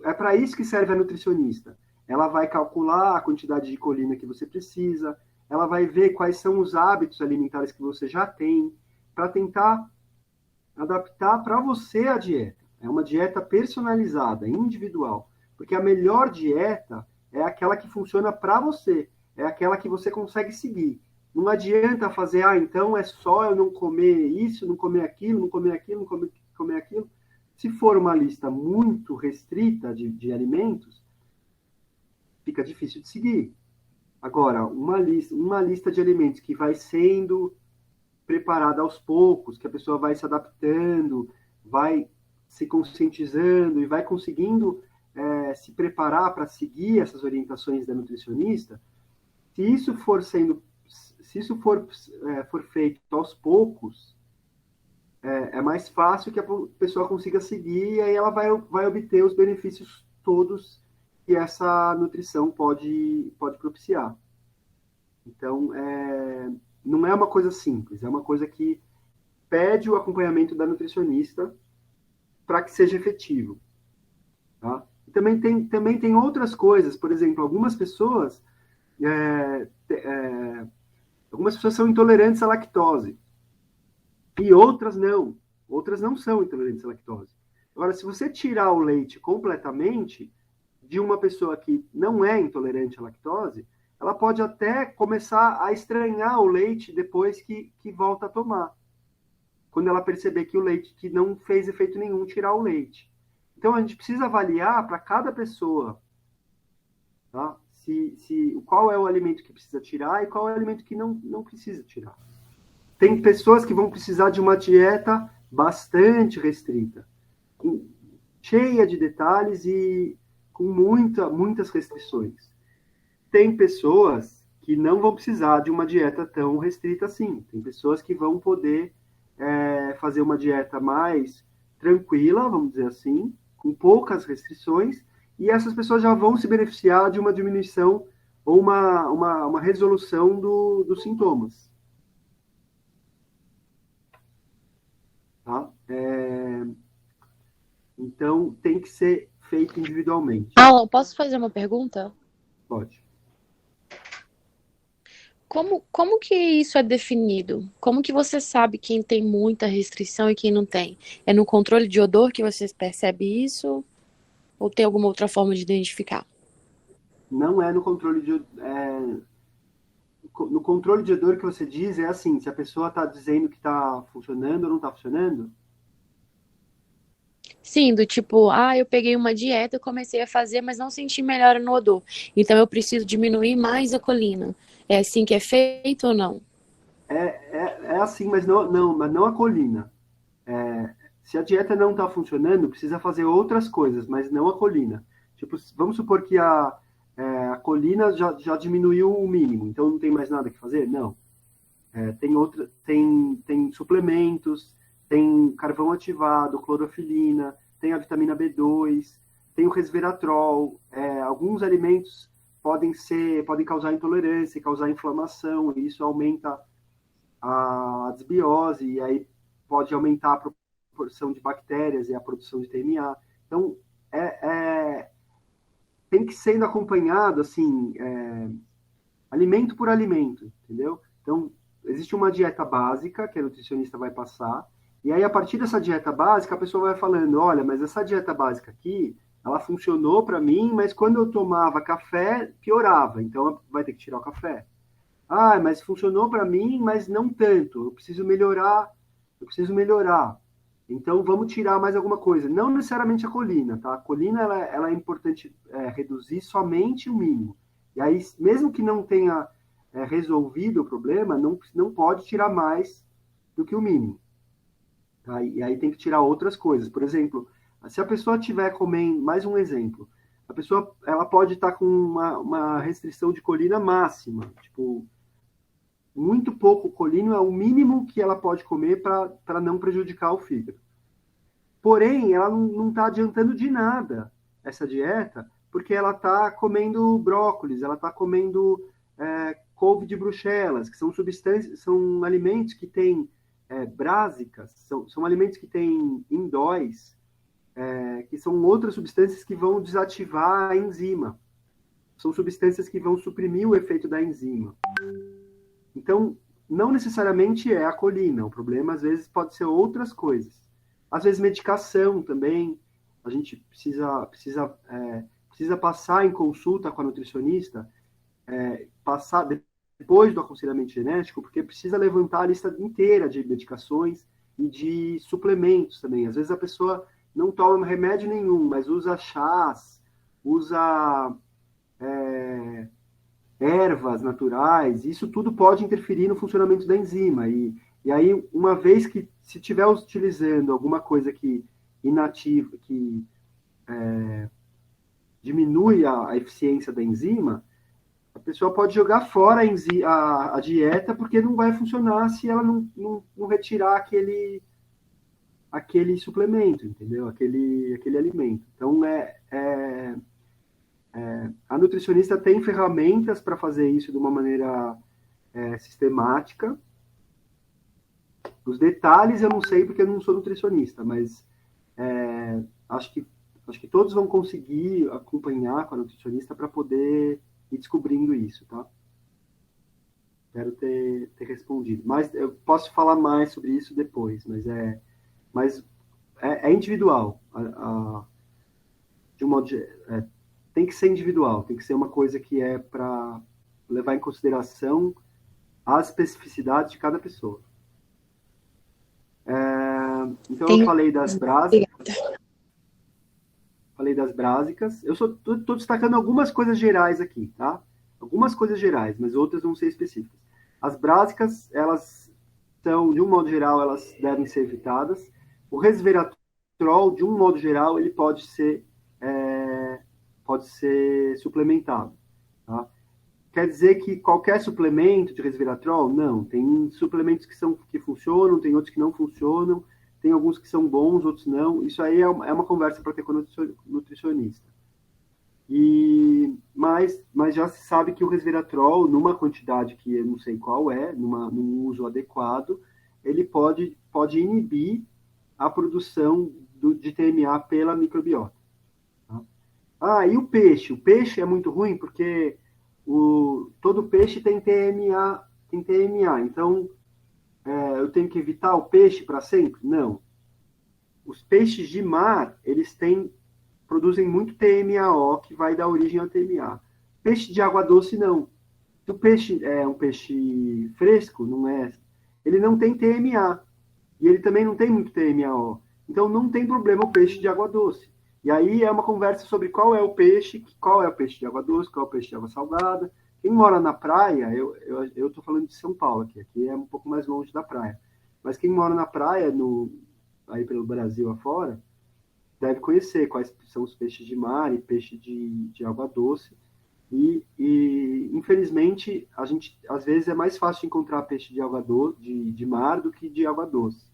é para isso que serve a nutricionista. Ela vai calcular a quantidade de colina que você precisa, ela vai ver quais são os hábitos alimentares que você já tem, para tentar adaptar para você a dieta. É uma dieta personalizada, individual. Porque a melhor dieta é aquela que funciona para você, é aquela que você consegue seguir. Não adianta fazer, então é só eu não comer isso, não comer aquilo, não comer aquilo, não comer aquilo. Se for uma lista muito restrita de alimentos, fica difícil de seguir. Agora, uma lista de alimentos que vai sendo preparada aos poucos, que a pessoa vai se adaptando, vai se conscientizando e vai conseguindo se preparar para seguir essas orientações da nutricionista, se isso for feito aos poucos, é mais fácil que a pessoa consiga seguir e aí ela vai obter os benefícios todos que essa nutrição pode propiciar. Então, não é uma coisa simples, é uma coisa que pede o acompanhamento da nutricionista para que seja efetivo. Tá? Também tem outras coisas, por exemplo, algumas pessoas são intolerantes à lactose e outras não são intolerantes à lactose. Agora, se você tirar o leite completamente de uma pessoa que não é intolerante à lactose, ela pode até começar a estranhar o leite depois que volta a tomar. Quando ela perceber que o leite, que não fez efeito nenhum tirar o leite. Então, a gente precisa avaliar para cada pessoa, tá? Qual é o alimento que precisa tirar e qual é o alimento que não precisa tirar. Tem pessoas que vão precisar de uma dieta bastante restrita, cheia de detalhes e com muitas restrições. Tem pessoas que não vão precisar de uma dieta tão restrita assim. Tem pessoas que vão poder fazer uma dieta mais tranquila, vamos dizer assim, com poucas restrições, e essas pessoas já vão se beneficiar de uma diminuição ou uma resolução dos sintomas. Tá? Então, tem que ser feito individualmente. Alan, posso fazer uma pergunta? Pode. Como que isso é definido? Como que você sabe quem tem muita restrição e quem não tem? É no controle de odor que você percebe isso? Ou tem alguma outra forma de identificar? Não é no controle de... no controle de odor que você diz é assim, se a pessoa está dizendo que está funcionando ou não está funcionando? Sim, do tipo, eu peguei uma dieta, eu comecei a fazer, mas não senti melhora no odor. Então eu preciso diminuir mais a colina. É assim que é feito ou não? É assim, mas não a colina. Se a dieta não está funcionando, precisa fazer outras coisas, mas não a colina. Tipo, vamos supor que a colina já diminuiu o mínimo, então não tem mais nada que fazer? Não. Tem suplementos, tem carvão ativado, clorofilina, tem a vitamina B2, tem o resveratrol. Alguns alimentos podem causar intolerância, causar inflamação, e isso aumenta a desbiose, e aí pode aumentar a proporção de bactérias e a produção de TMA. Então, tem que ser acompanhado, assim, alimento por alimento, entendeu? Então, existe uma dieta básica que a nutricionista vai passar, e aí, a partir dessa dieta básica, a pessoa vai falando, olha, mas essa dieta básica aqui, ela funcionou para mim, mas quando eu tomava café, piorava, então vai ter que tirar o café. Mas funcionou para mim, mas não tanto, eu preciso melhorar. Então, vamos tirar mais alguma coisa. Não necessariamente a colina, tá? A colina, ela é importante reduzir somente o mínimo. E aí, mesmo que não tenha resolvido o problema, não pode tirar mais do que o mínimo. Tá? E aí tem que tirar outras coisas. Por exemplo, se a pessoa estiver comendo... Mais um exemplo. A pessoa ela pode estar com uma restrição de colina máxima. Tipo, muito pouco colírio é o mínimo que ela pode comer para não prejudicar o fígado. Porém, ela não está adiantando de nada essa dieta, porque ela está comendo brócolis, ela está comendo couve de Bruxelas, que são alimentos que têm brásicas, são alimentos que têm indóis, que são outras substâncias que vão desativar a enzima. São substâncias que vão suprimir o efeito da enzima. Então, não necessariamente é a colina. O problema, às vezes, pode ser outras coisas. Às vezes, medicação também. A gente precisa passar em consulta com a nutricionista, passar depois do aconselhamento genético, porque precisa levantar a lista inteira de medicações e de suplementos também. Às vezes, a pessoa não toma remédio nenhum, mas usa chás, usa ervas naturais, isso tudo pode interferir no funcionamento da enzima. E aí, uma vez que, se estiver utilizando alguma coisa que inativa, que diminui a eficiência da enzima, a pessoa pode jogar fora a dieta, porque não vai funcionar se ela não retirar aquele suplemento, entendeu? Aquele alimento. Então, a nutricionista tem ferramentas para fazer isso de uma maneira sistemática. Os detalhes eu não sei porque eu não sou nutricionista, mas acho que Acho que todos vão conseguir acompanhar com a nutricionista para poder ir descobrindo isso, tá? Espero ter respondido. Mas eu posso falar mais sobre isso depois, mas é individual. De um modo, tem que ser individual, tem que ser uma coisa que é para levar em consideração as especificidades de cada pessoa. Então, eu falei das brásicas. Eu estou destacando algumas coisas gerais aqui, tá? Algumas coisas gerais, mas outras vão ser específicas. As brásicas, elas são, de um modo geral, elas devem ser evitadas. O resveratrol, de um modo geral, ele pode ser suplementado, tá? Quer dizer que qualquer suplemento de resveratrol? Não. Tem suplementos que funcionam, tem outros que não funcionam, tem alguns que são bons, outros não. Isso aí é uma conversa para ter com o nutricionista. Mas já se sabe que o resveratrol, numa quantidade que eu não sei qual num uso adequado, ele pode inibir a produção de TMA pela microbiota. Tá? E o peixe? O peixe é muito ruim porque todo peixe tem TMA, então eu tenho que evitar o peixe para sempre? Não. Os peixes de mar, eles produzem muito TMAO, que vai dar origem ao TMA. Peixe de água doce, não. Se o peixe é um peixe fresco, ele não tem TMA. E ele também não tem muito TMAO. Então, não tem problema o peixe de água doce. E aí é uma conversa sobre qual é o peixe de água doce, qual é o peixe de água salgada. Quem mora na praia, eu estou falando de São Paulo aqui é um pouco mais longe da praia. Mas quem mora na praia, aí pelo Brasil afora, deve conhecer quais são os peixes de mar e peixe de água doce. E infelizmente, a gente, às vezes, é mais fácil encontrar peixe de água doce, de mar do que de água doce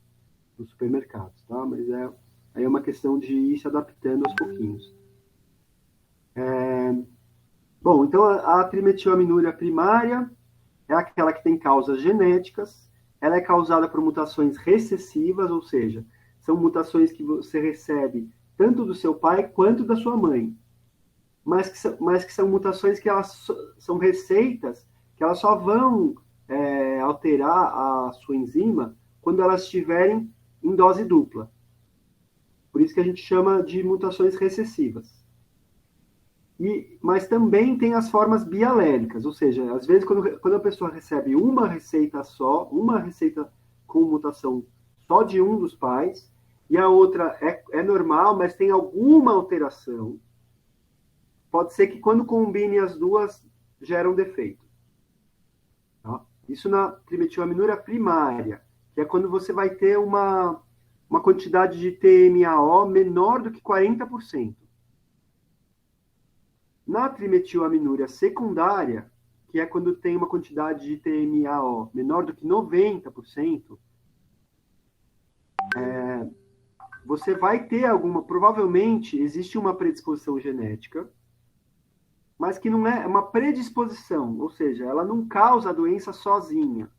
nos supermercados, tá? Mas aí é uma questão de ir se adaptando aos pouquinhos. Bom, então a trimetilaminúria primária é aquela que tem causas genéticas, ela é causada por mutações recessivas, ou seja, são mutações que você recebe tanto do seu pai quanto da sua mãe, mas que são mutações que elas são receitas, que elas só vão alterar a sua enzima quando elas estiverem em dose dupla. Por isso que a gente chama de mutações recessivas. Mas também tem as formas bialélicas, ou seja, às vezes quando a pessoa recebe uma receita com mutação só de um dos pais, e a outra é normal, mas tem alguma alteração, pode ser que quando combine as duas, gera um defeito. Tá? Isso na trimetilaminúria primária, que é quando você vai ter uma quantidade de TMAO menor do que 40%. Na trimetilaminúria secundária, que é quando tem uma quantidade de TMAO menor do que 90%, você vai ter provavelmente existe uma predisposição genética, mas que não é uma predisposição, ou seja, ela não causa a doença sozinha.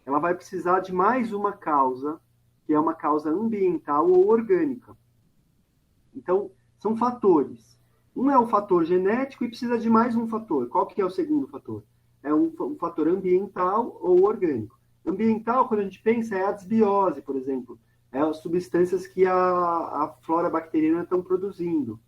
Ela vai precisar de mais uma causa, que é uma causa ambiental ou orgânica. Então, são fatores. Um é o fator genético e precisa de mais um fator. Qual que é o segundo fator? É um fator ambiental ou orgânico. Ambiental, quando a gente pensa, é a desbiose, por exemplo. É as substâncias que a flora bacteriana estão produzindo.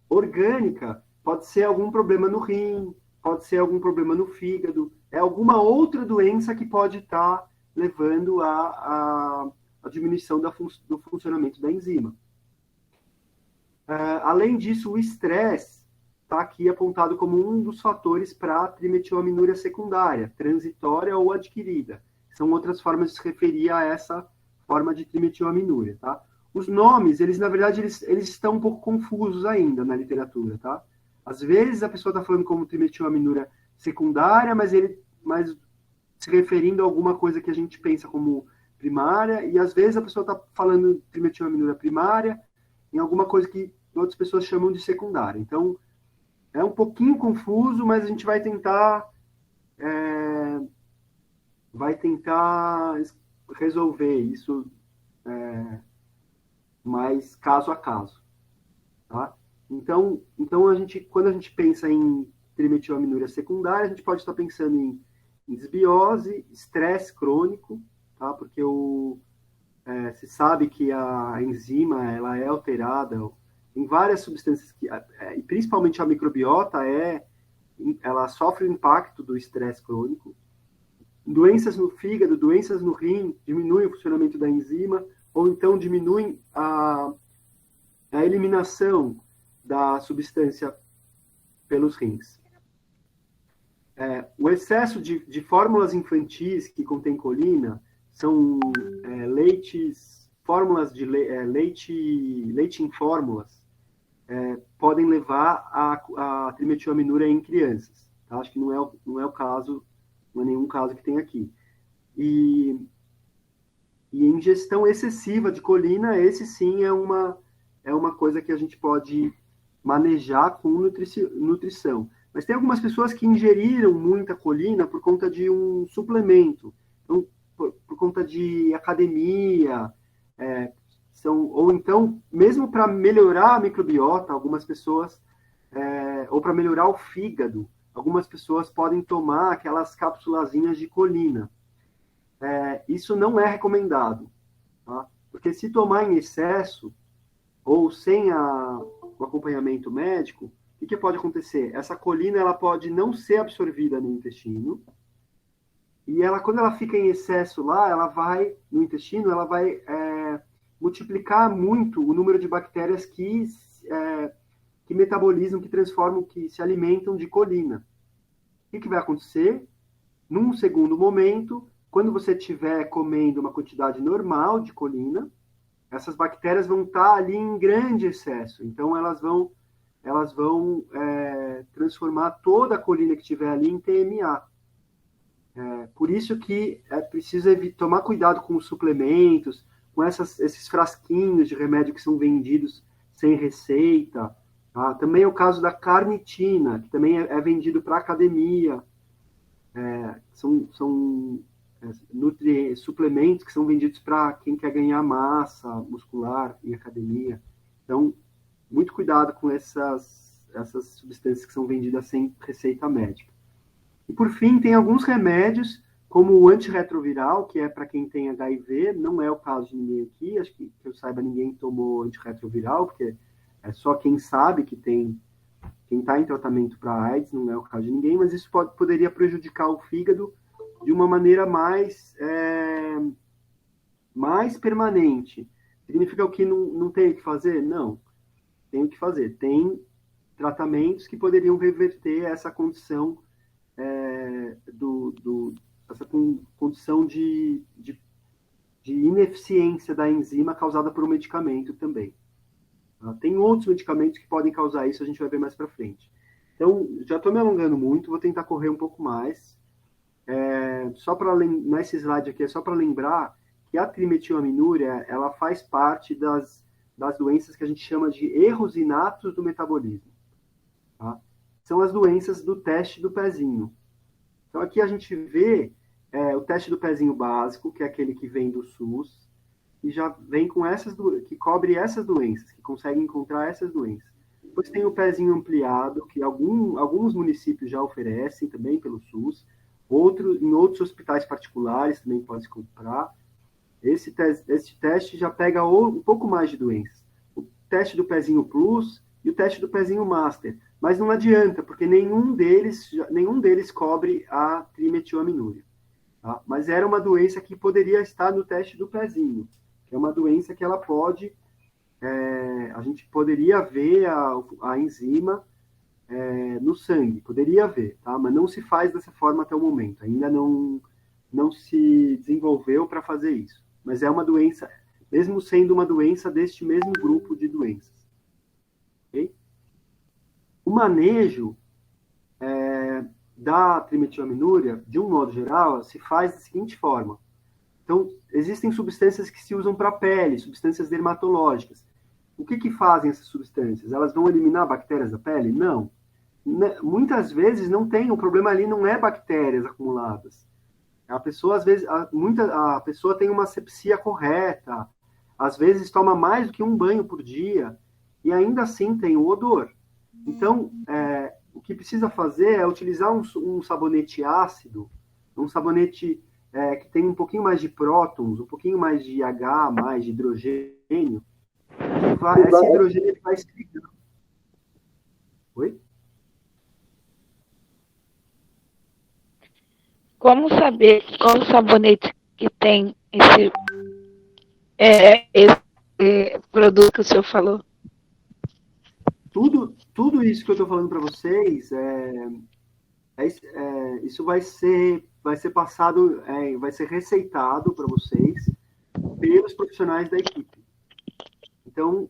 Orgânica pode ser algum problema no rim, pode ser algum problema no fígado, é alguma outra doença que pode estar levando à diminuição do funcionamento da enzima. Além disso, o estresse está aqui apontado como um dos fatores para a trimetilaminúria secundária, transitória ou adquirida. São outras formas de se referir a essa forma de trimetilaminúria, tá? Os nomes, na verdade, eles estão um pouco confusos ainda na literatura, tá? Às vezes a pessoa está falando como trimetilaminúria secundária, mas se referindo a alguma coisa que a gente pensa como primária, e às vezes a pessoa está falando trimetilaminúria primária em alguma coisa que outras pessoas chamam de secundária. Então, é um pouquinho confuso, mas a gente vai tentar resolver isso mas caso a caso, tá? Então quando a gente pensa em trimetilaminúria secundária, a gente pode estar pensando em desbiose, estresse crônico, tá? Porque se sabe que a enzima ela é alterada em várias substâncias, e principalmente a microbiota, ela sofre o impacto do estresse crônico. Doenças no fígado, doenças no rim, diminuem o funcionamento da enzima, ou então diminuem a eliminação da substância pelos rins. O excesso de fórmulas infantis que contém colina são fórmulas de leite em fórmulas, podem levar a trimetilaminúria em crianças. Tá? Acho que não é o caso, não é nenhum caso que tem aqui. E ingestão excessiva de colina, esse sim é uma coisa que a gente pode manejar com nutrição. Mas tem algumas pessoas que ingeriram muita colina por conta de um suplemento, então, por conta de academia, ou então, mesmo para melhorar a microbiota, algumas pessoas, ou para melhorar o fígado, algumas pessoas podem tomar aquelas cápsulazinhas de colina. Isso não é recomendado, tá? Porque se tomar em excesso, ou sem o acompanhamento médico, o que pode acontecer? Essa colina ela pode não ser absorvida no intestino, e quando ela fica em excesso lá, no intestino, ela vai multiplicar muito o número de bactérias que metabolizam, que transformam, que se alimentam de colina. O que vai acontecer? Num segundo momento, quando você estiver comendo uma quantidade normal de colina, essas bactérias vão estar ali em grande excesso. Então, elas vão transformar toda a colina que estiver ali em TMA. Por isso que é preciso tomar cuidado com os suplementos, com esses frasquinhos de remédio que são vendidos sem receita. Tá? Também é o caso da carnitina, que também é vendido para academia. São suplementos que são vendidos para quem quer ganhar massa muscular em academia. Então, muito cuidado com essas substâncias que são vendidas sem receita médica. E, por fim, tem alguns remédios, como o antirretroviral, que é para quem tem HIV, não é o caso de ninguém aqui, acho que eu saiba, ninguém tomou antirretroviral, porque é só quem sabe que tem, quem está em tratamento para AIDS, não é o caso de ninguém, mas isso poderia prejudicar o fígado de uma maneira mais permanente. Significa que não tem o que fazer? Não, tem o que fazer. Tem tratamentos que poderiam reverter essa condição essa condição de ineficiência da enzima causada por um medicamento também. Tem outros medicamentos que podem causar isso, a gente vai ver mais para frente. Então, já estou me alongando muito, vou tentar correr um pouco mais. Nesse slide aqui é só para lembrar que a trimetilaminúria ela faz parte das doenças que a gente chama de erros inatos do metabolismo. Tá? São as doenças do teste do pezinho. Então, aqui a gente vê o teste do pezinho básico, que é aquele que vem do SUS, e já vem com que cobre essas doenças, que consegue encontrar essas doenças. Depois tem o pezinho ampliado, que alguns municípios já oferecem também pelo SUS, em outros hospitais particulares também pode se comprar. Esse teste já pega um pouco mais de doenças. O teste do pezinho Plus e o teste do pezinho Master. Mas não adianta, porque nenhum deles cobre a trimetilaminúria. Tá? Mas era uma doença que poderia estar no teste do pezinho, que é uma doença que ela pode... a gente poderia ver a enzima no sangue, poderia ver, tá? Mas não se faz dessa forma até o momento. Ainda não se desenvolveu para fazer isso. Mas é uma doença, mesmo sendo uma doença deste mesmo grupo de doenças. Okay? O manejo da trimetilaminúria, de um modo geral, se faz da seguinte forma. Então, existem substâncias que se usam para a pele, substâncias dermatológicas. O que fazem essas substâncias? Elas vão eliminar bactérias da pele? Não. Muitas vezes não tem, o problema ali não é bactérias acumuladas. A pessoa, às vezes, a pessoa tem uma asepsia correta, às vezes toma mais do que um banho por dia e ainda assim tem o odor. Então, o que precisa fazer é utilizar um sabonete ácido, um sabonete que tem um pouquinho mais de prótons, um pouquinho mais de H, mais de hidrogênio, esse hidrogênio vai se ligando. Oi? Como saber qual sabonete que tem esse produto que o senhor falou? Tudo isso que eu estou falando para vocês, isso vai ser passado, vai ser receitado para vocês pelos profissionais da equipe. Então,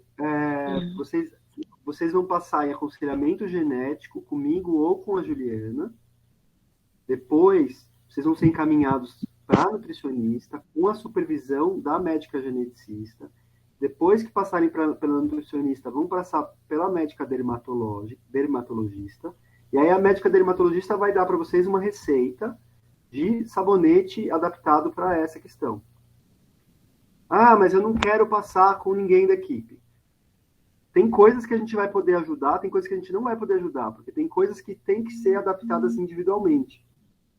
vocês vão passar em aconselhamento genético comigo ou com a Juliana. Depois, vocês vão ser encaminhados para a nutricionista com a supervisão da médica geneticista. Depois que passarem pela nutricionista, vão passar pela médica dermatologista. E aí a médica dermatologista vai dar para vocês uma receita de sabonete adaptado para essa questão. Ah, mas eu não quero passar com ninguém da equipe. Tem coisas que a gente vai poder ajudar, tem coisas que a gente não vai poder ajudar, porque tem coisas que têm que ser adaptadas individualmente.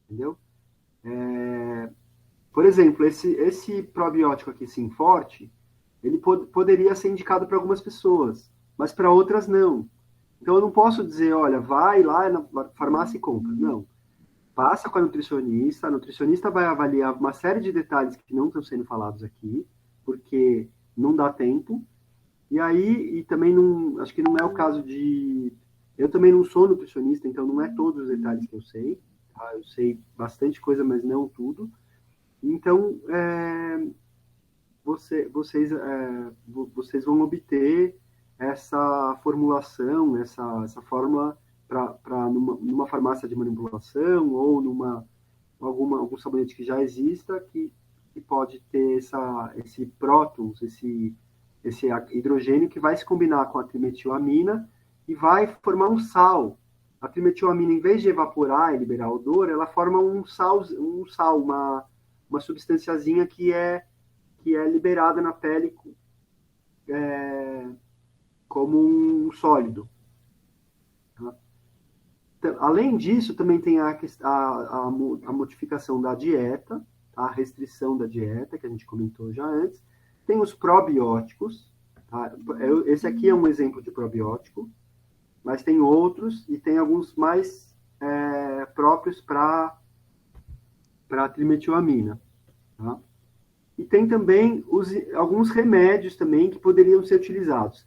Entendeu? Por exemplo, esse probiótico aqui, Simforte, ele poderia ser indicado para algumas pessoas, mas para outras não. Então eu não posso dizer, olha, vai lá na farmácia e compra. Não. Passa com a nutricionista vai avaliar uma série de detalhes que não estão sendo falados aqui, porque não dá tempo. E aí, também não, acho que não é o caso de... Eu também não sou nutricionista, então não é todos os detalhes que eu sei. Tá? Eu sei bastante coisa, mas não tudo. Então, vocês vão obter essa formulação, essa fórmula numa farmácia de manipulação ou algum sabonete que já exista que pode ter esse prótons, esse hidrogênio que vai se combinar com a trimetilamina e vai formar um sal. A trimetilamina, em vez de evaporar e liberar odor, ela forma um sal, uma substanciazinha que é liberada na pele como um sólido. Tá? Então, além disso, também tem a modificação da dieta, tá? A restrição da dieta, que a gente comentou já antes. Tem os probióticos. Tá? Esse aqui é um exemplo de probiótico, mas tem outros e tem alguns mais próprios para a trimetilamina. Tá? E tem também alguns remédios também que poderiam ser utilizados.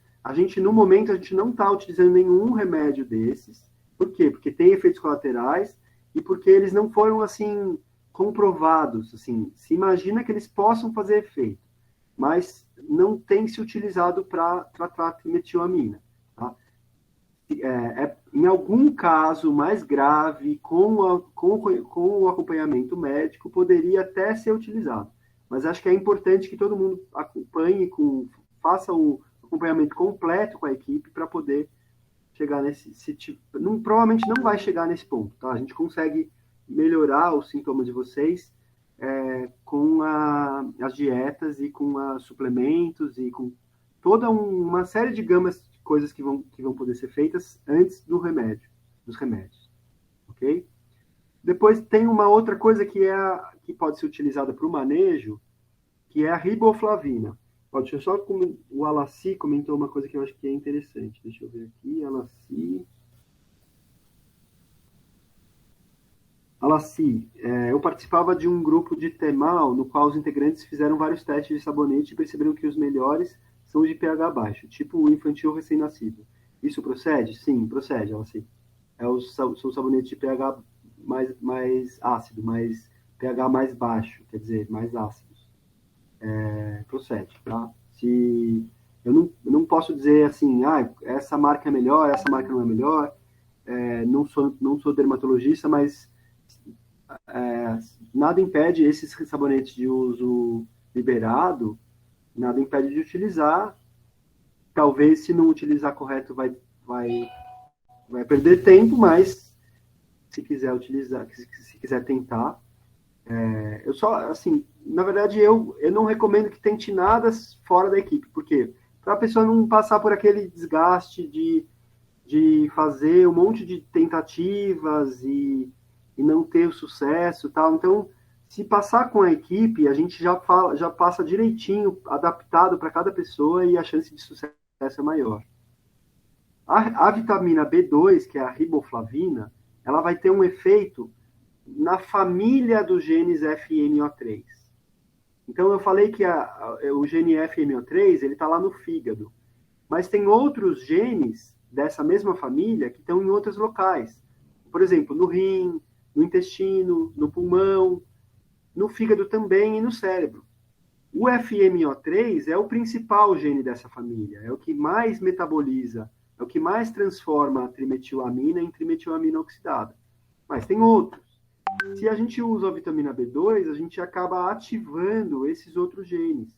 No momento, a gente não está utilizando nenhum remédio desses. Por quê? Porque tem efeitos colaterais e porque eles não foram, assim, comprovados. Assim, se imagina que eles possam fazer efeito, mas não tem se utilizado para tratar a trimetilamina. Tá? Em algum caso mais grave, com o acompanhamento médico, poderia até ser utilizado. Mas acho que é importante que todo mundo acompanhe, faça o acompanhamento completo com a equipe para poder chegar nesse tipo. Provavelmente não vai chegar nesse ponto, tá? A gente consegue melhorar os sintomas de vocês com as dietas e com os suplementos e com toda uma série de gamas de coisas que vão poder ser feitas antes dos remédios, ok? Depois tem uma outra coisa que pode ser utilizada para o manejo, que é a riboflavina. Deixa eu só, o Alassi comentou uma coisa que eu acho que é interessante. Deixa eu ver aqui, Alassi, eu participava de um grupo de TEMAL, no qual os integrantes fizeram vários testes de sabonete e perceberam que os melhores são os de pH baixo, tipo o infantil recém-nascido. Isso procede? Sim, procede, Alassi. São sabonetes de pH mais ácido, mais pH mais baixo, quer dizer, mais ácidos. Procede, tá? Eu não posso dizer assim, essa marca é melhor, essa marca não é melhor. Não sou dermatologista, mas nada impede esses sabonetes de uso liberado, nada impede de utilizar. Talvez, se não utilizar correto, vai perder tempo, mas se quiser utilizar, se quiser tentar, Eu só, assim, na verdade, eu não recomendo que tente nada fora da equipe, porque para a pessoa não passar por aquele desgaste de fazer um monte de tentativas e não ter o sucesso, tal. Então, se passar com a equipe, a gente já passa direitinho, adaptado para cada pessoa e a chance de sucesso é maior. A vitamina B2, que é a riboflavina, ela vai ter um efeito na família dos genes FMO3. Então, eu falei que o gene FMO3 ele está lá no fígado, mas tem outros genes dessa mesma família que estão em outros locais. Por exemplo, no rim, no intestino, no pulmão, no fígado também e no cérebro. O FMO3 é o principal gene dessa família, é o que mais metaboliza, é o que mais transforma a trimetilamina em trimetilamina oxidada. Mas tem outros. Se a gente usa a vitamina B2, a gente acaba ativando esses outros genes.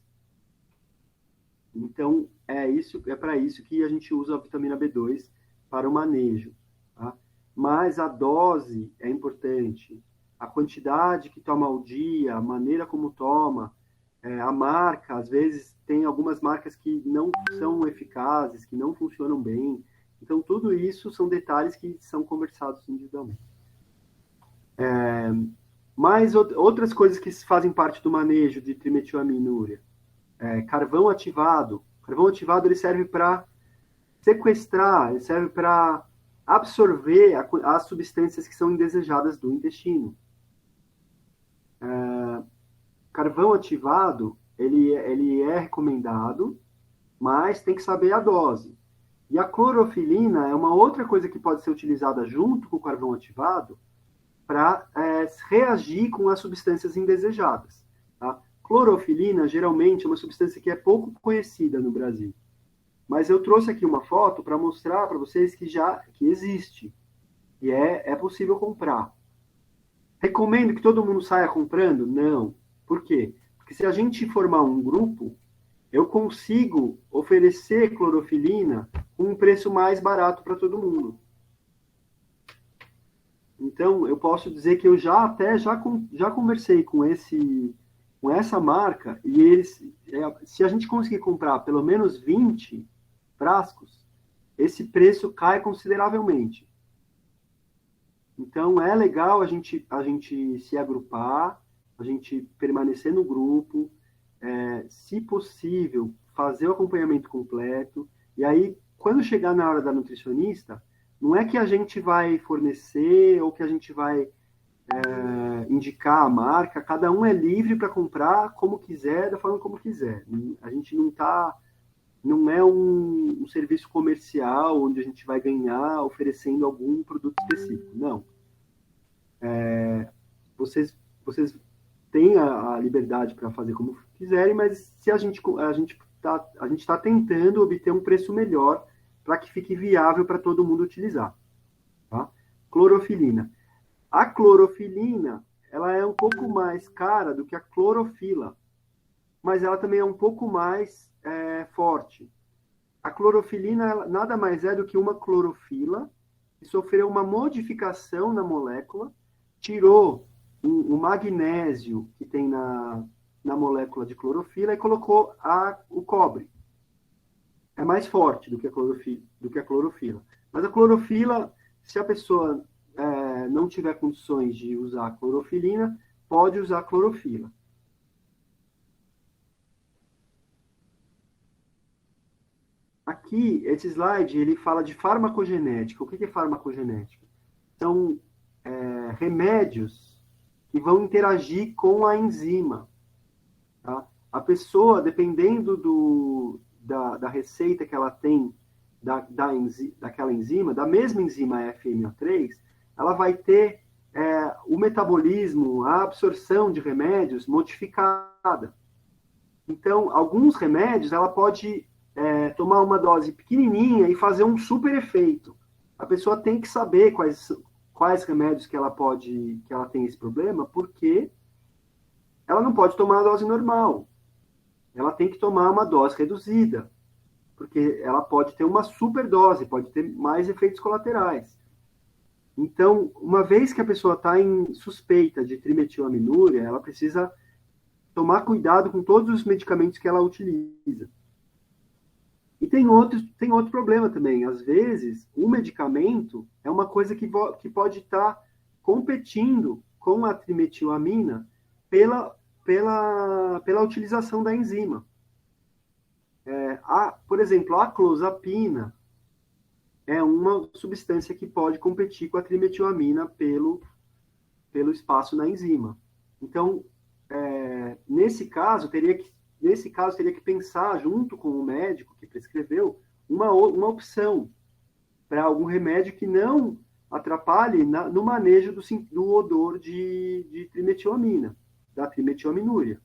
Então, é para isso que a gente usa a vitamina B2 para o manejo. Tá? Mas a dose é importante. A quantidade que toma ao dia, a maneira como toma, a marca, às vezes tem algumas marcas que não são eficazes, que não funcionam bem. Então, tudo isso são detalhes que são conversados individualmente. Mas outras coisas que fazem parte do manejo de trimetilaminúria. Carvão ativado. Carvão ativado ele serve para sequestrar, ele serve para absorver as substâncias que são indesejadas do intestino. Carvão ativado, ele é recomendado, mas tem que saber a dose. E a clorofilina é uma outra coisa que pode ser utilizada junto com o carvão ativado para reagir com as substâncias indesejadas. Tá? Clorofilina, geralmente, é uma substância que é pouco conhecida no Brasil. Mas eu trouxe aqui uma foto para mostrar para vocês que existe. E é possível comprar. Recomendo que todo mundo saia comprando? Não. Por quê? Porque se a gente formar um grupo, eu consigo oferecer clorofilina com um preço mais barato para todo mundo. Então, eu posso dizer que eu já conversei com essa marca e eles, se a gente conseguir comprar pelo menos 20 frascos, esse preço cai consideravelmente. Então, é legal a gente se agrupar, a gente permanecer no grupo, se possível, fazer o acompanhamento completo. E aí, quando chegar na hora da nutricionista, não é que a gente vai fornecer ou que a gente vai indicar a marca. Cada um é livre para comprar como quiser, da forma como quiser. A gente não é um serviço comercial onde a gente vai ganhar oferecendo algum produto específico. Não. Vocês têm a liberdade para fazer como quiserem, mas se a gente está tentando obter um preço melhor para que fique viável para todo mundo utilizar. Tá? Clorofilina. A clorofilina, ela é um pouco mais cara do que a clorofila, mas ela também é um pouco mais forte. A clorofilina nada mais é do que uma clorofila que sofreu uma modificação na molécula, tirou o magnésio que tem na molécula de clorofila e colocou o cobre. É mais forte do que a clorofila. Mas a clorofila, se a pessoa não tiver condições de usar a clorofilina, pode usar a clorofila. Aqui, esse slide, ele fala de farmacogenética. O que é farmacogenética? São remédios que vão interagir com a enzima. Tá? A pessoa, dependendo da receita que ela tem daquela enzima, da mesma enzima FMO3, ela vai ter o metabolismo, a absorção de remédios modificada. Então, alguns remédios, ela pode tomar uma dose pequenininha e fazer um super efeito. A pessoa tem que saber quais remédios que ela tem esse problema, porque ela não pode tomar a dose normal. Ela tem que tomar uma dose reduzida, porque ela pode ter uma superdose, pode ter mais efeitos colaterais. Então, uma vez que a pessoa está em suspeita de trimetilaminúria, ela precisa tomar cuidado com todos os medicamentos que ela utiliza. E tem outro problema também. Às vezes, o medicamento é uma coisa que pode estar competindo com a trimetilamina pela utilização da enzima. Por exemplo, a clozapina é uma substância que pode competir com a trimetilamina pelo espaço na enzima. Então, nesse caso, teria que pensar, junto com o médico que prescreveu, uma opção para algum remédio que não atrapalhe no manejo do odor de trimetilamina, da trimetilaminúria.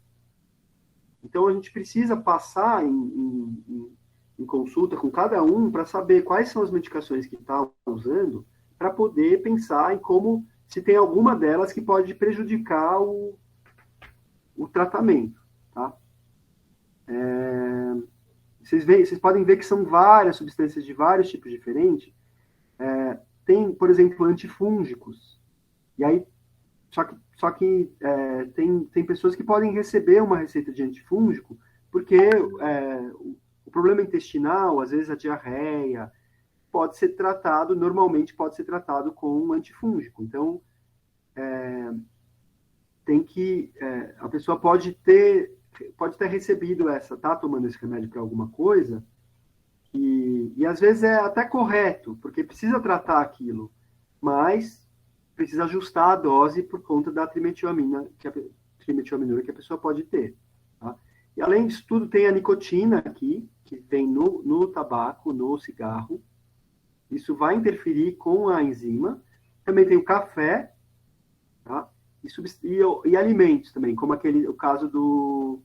Então, a gente precisa passar em consulta com cada um para saber quais são as medicações que está usando, para poder pensar em como, se tem alguma delas que pode prejudicar o tratamento, tá? Vocês podem ver que são várias substâncias de vários tipos diferentes. Tem, por exemplo, antifúngicos. E aí, só que tem pessoas que podem receber uma receita de antifúngico porque o problema intestinal, às vezes a diarreia, normalmente pode ser tratado com um antifúngico. Então, a pessoa pode ter recebido tá tomando esse remédio para alguma coisa, e às vezes é até correto, porque precisa tratar aquilo, mas precisa ajustar a dose por conta da trimetilaminúria que a pessoa pode ter. Tá? E além disso tudo, tem a nicotina aqui, que vem no tabaco, no cigarro. Isso vai interferir com a enzima. Também tem o café, tá? E alimentos também, como o caso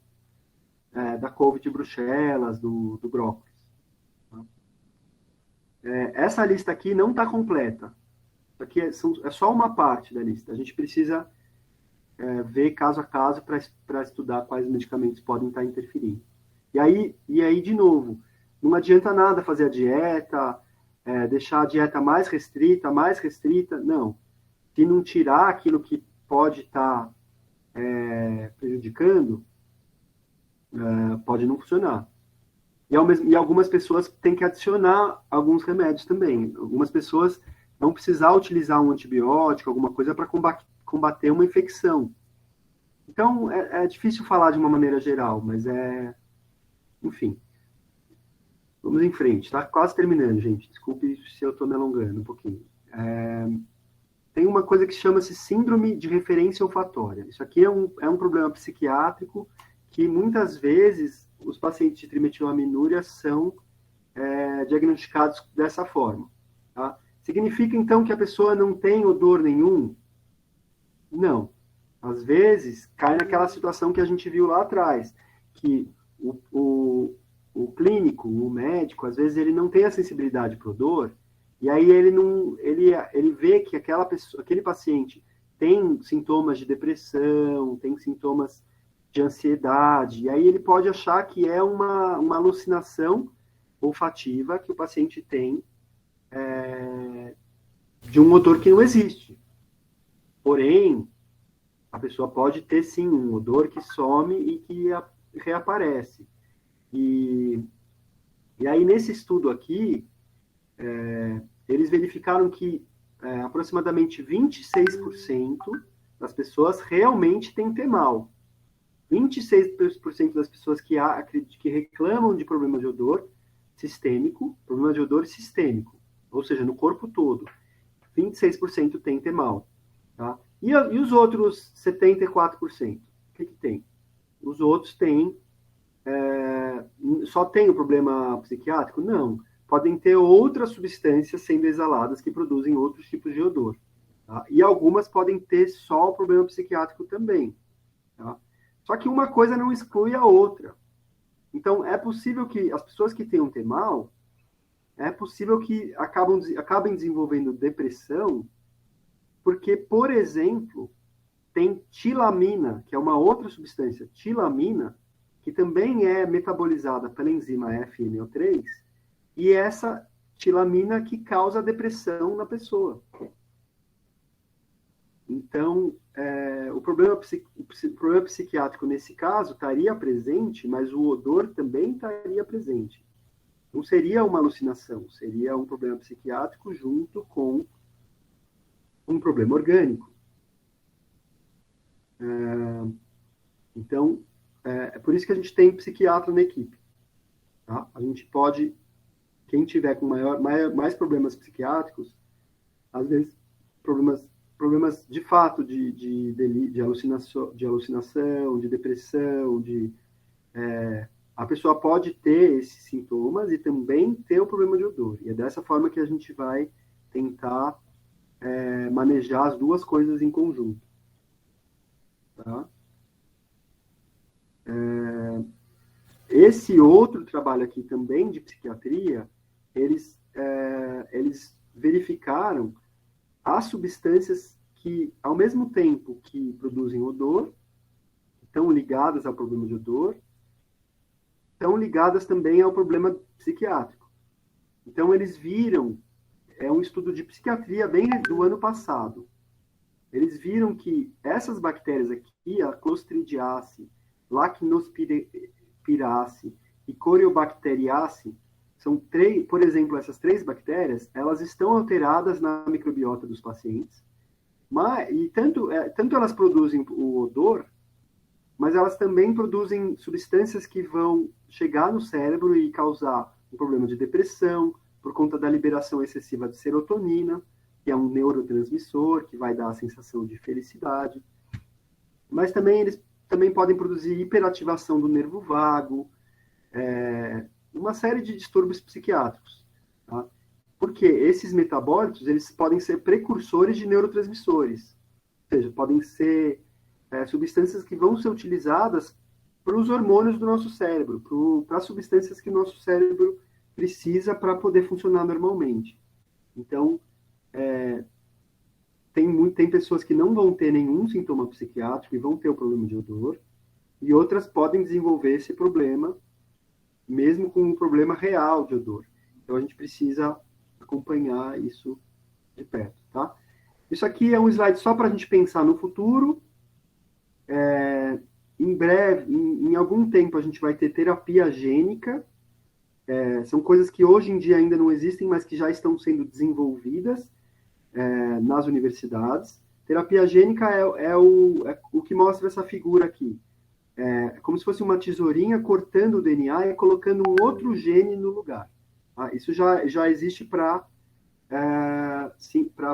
da couve de Bruxelas, do brócolis. Tá? Essa lista aqui não está completa. Isso aqui é só uma parte da lista. A gente precisa ver caso a caso para estudar quais medicamentos podem estar interferindo. E aí, de novo, não adianta nada fazer a dieta, deixar a dieta mais restrita, não. Se não tirar aquilo que pode estar prejudicando, pode não funcionar. E algumas pessoas têm que adicionar alguns remédios também. Algumas pessoas vão precisar utilizar um antibiótico, alguma coisa para combater uma infecção. Então, é difícil falar de uma maneira geral, mas enfim. Vamos em frente. Está quase terminando, gente. Desculpe se eu estou me alongando um pouquinho. Tem uma coisa que chama-se síndrome de referência olfatória. Isso aqui é um problema psiquiátrico que, muitas vezes, os pacientes de trimetilaminúria são diagnosticados dessa forma. Tá? Significa, então, que a pessoa não tem odor nenhum? Não. Às vezes, cai naquela situação que a gente viu lá atrás, que o clínico, o médico, às vezes ele não tem a sensibilidade para o odor, e aí ele vê que aquele paciente tem sintomas de depressão, tem sintomas de ansiedade, e aí ele pode achar que é uma alucinação olfativa que o paciente tem de um odor que não existe. Porém, a pessoa pode ter, sim, um odor que some e que reaparece. E aí, nesse estudo aqui, eles verificaram que aproximadamente 26% das pessoas realmente têm TEMAL. 26% das pessoas que reclamam de problema de odor sistêmico, ou seja, no corpo todo, 26% tem TEMAL. Tá? E os outros 74%? O que tem? Os outros têm... só tem o problema psiquiátrico? Não. Podem ter outras substâncias sendo exaladas que produzem outros tipos de odor. Tá? E algumas podem ter só o problema psiquiátrico também. Tá? Só que uma coisa não exclui a outra. Então, é possível que as pessoas que tenham TEMAL, é possível que acabem desenvolvendo depressão, porque, por exemplo, tem tilamina, que é uma outra substância, tilamina, que também é metabolizada pela enzima FMO3, e essa tilamina que causa depressão na pessoa. Então, o problema psiquiátrico, nesse caso, estaria presente, mas o odor também estaria presente. Não seria uma alucinação, seria um problema psiquiátrico junto com um problema orgânico. Então, é por isso que a gente tem psiquiatra na equipe. Tá? A gente pode, quem tiver com mais problemas psiquiátricos, às vezes problemas de fato de alucinação, de depressão, a pessoa pode ter esses sintomas e também ter o problema de odor. E é dessa forma que a gente vai tentar manejar as duas coisas em conjunto. Tá? Esse outro trabalho aqui também de psiquiatria, eles verificaram as substâncias que, ao mesmo tempo que produzem odor, estão ligadas ao problema de odor, estão ligadas também ao problema psiquiátrico. Então, eles viram, um estudo de psiquiatria bem do ano passado, eles viram que essas bactérias aqui, a Clostridiaceae, Lactobacillus e Corynebacteriaceae, são três, por exemplo, essas 3 bactérias, elas estão alteradas na microbiota dos pacientes, e tanto elas produzem o odor, mas elas também produzem substâncias que vão chegar no cérebro e causar um problema de depressão, por conta da liberação excessiva de serotonina, que é um neurotransmissor, que vai dar a sensação de felicidade. Mas também eles também podem produzir hiperativação do nervo vago, uma série de distúrbios psiquiátricos. Tá? Porque esses metabólitos, eles podem ser precursores de neurotransmissores. Ou seja, podem ser substâncias que vão ser utilizadas para os hormônios do nosso cérebro, para as substâncias que o nosso cérebro precisa para poder funcionar normalmente. Então, tem pessoas que não vão ter nenhum sintoma psiquiátrico e vão ter o problema de odor, e outras podem desenvolver esse problema, mesmo com um problema real de odor. Então, a gente precisa acompanhar isso de perto, tá? Isso aqui é um slide só para a gente pensar no futuro. Em breve, em algum tempo, a gente vai ter terapia gênica. São coisas que hoje em dia ainda não existem, mas que já estão sendo desenvolvidas nas universidades. Terapia gênica é o que mostra essa figura aqui. É como se fosse uma tesourinha cortando o DNA e colocando um outro gene no lugar. Tá? Isso já existe para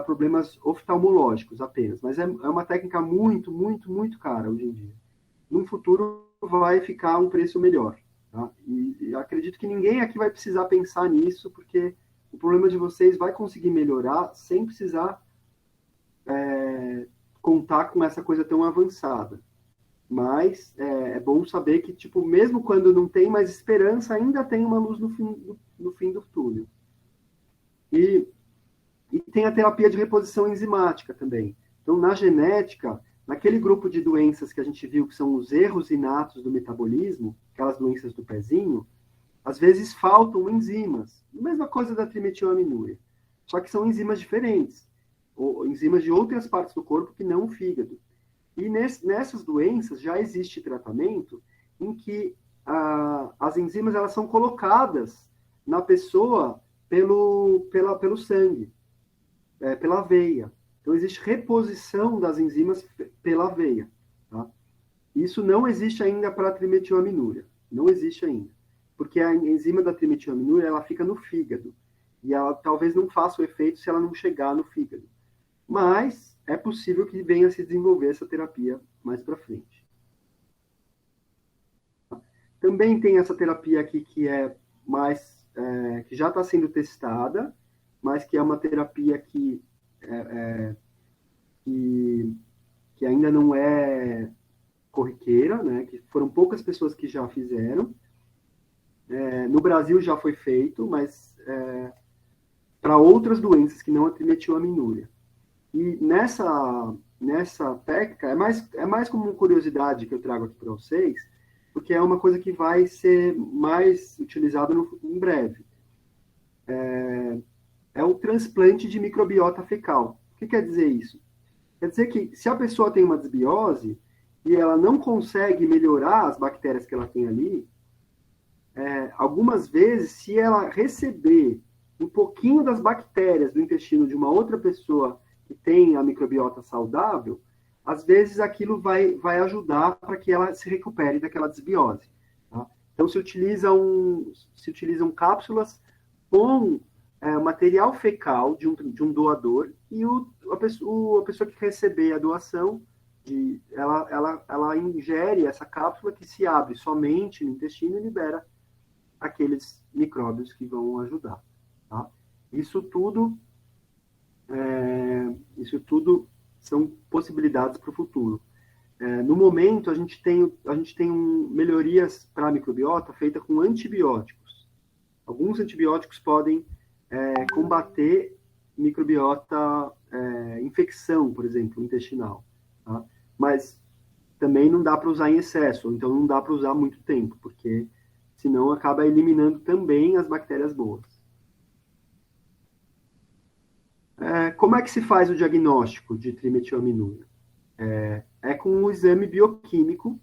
problemas oftalmológicos apenas, mas é uma técnica muito, muito, muito cara hoje em dia. No futuro vai ficar um preço melhor. Tá? E acredito que ninguém aqui vai precisar pensar nisso, porque o problema de vocês vai conseguir melhorar sem precisar contar com essa coisa tão avançada. Mas é bom saber que, mesmo quando não tem mais esperança, ainda tem uma luz no fim do túnel. E tem a terapia de reposição enzimática também. Então, na genética, naquele grupo de doenças que a gente viu que são os erros inatos do metabolismo, aquelas doenças do pezinho, às vezes faltam enzimas. Mesma coisa da trimetilaminúria. Só que são enzimas diferentes. Ou enzimas de outras partes do corpo que não o fígado. E nessas doenças já existe tratamento em que as enzimas elas são colocadas na pessoa pelo sangue, pela veia. Então, existe reposição das enzimas pela veia. Tá? Isso não existe ainda para a trimetilaminúria. Não existe ainda. Porque a enzima da trimetilaminúria ela fica no fígado. E ela talvez não faça o efeito se ela não chegar no fígado. Mas é possível que venha a se desenvolver essa terapia mais para frente. Também tem essa terapia aqui que é mais... que já está sendo testada, mas que é uma terapia que ainda não é corriqueira, né? Que foram poucas pessoas que já fizeram. No Brasil já foi feito, mas para outras doenças que não a trimetilaminúria. E nessa técnica, é mais como uma curiosidade que eu trago aqui para vocês, porque é uma coisa que vai ser mais utilizada em breve. É o transplante de microbiota fecal. O que quer dizer isso? Quer dizer que se a pessoa tem uma desbiose e ela não consegue melhorar as bactérias que ela tem ali, algumas vezes, se ela receber um pouquinho das bactérias do intestino de uma outra pessoa que tem a microbiota saudável, às vezes aquilo vai ajudar para que ela se recupere daquela desbiose. Tá? Então, se utilizam cápsulas com material fecal de um doador e a pessoa que receber a doação, ela ingere essa cápsula que se abre somente no intestino e libera aqueles micróbios que vão ajudar. Tá? Isso tudo são possibilidades para o futuro. No momento, a gente tem melhorias para a microbiota feita com antibióticos. Alguns antibióticos podem combater microbiota, infecção, por exemplo, intestinal. Tá? Mas também não dá para usar em excesso, então não dá para usar muito tempo, porque senão acaba eliminando também as bactérias boas. Como é que se faz o diagnóstico de trimetilaminúria? É com um exame bioquímico,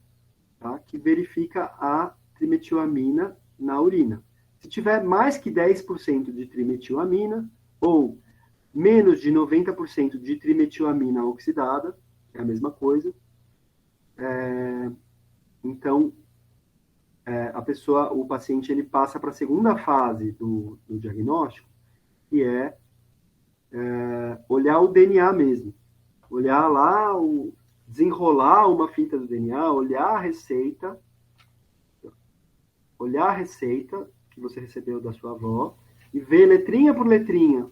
tá, que verifica a trimetilamina na urina. Se tiver mais que 10% de trimetilamina ou menos de 90% de trimetilamina oxidada, é a mesma coisa, então o paciente ele passa para a segunda fase do diagnóstico, que é olhar o DNA mesmo. Olhar lá, desenrolar uma fita do DNA, olhar a receita que você recebeu da sua avó e ver letrinha por letrinha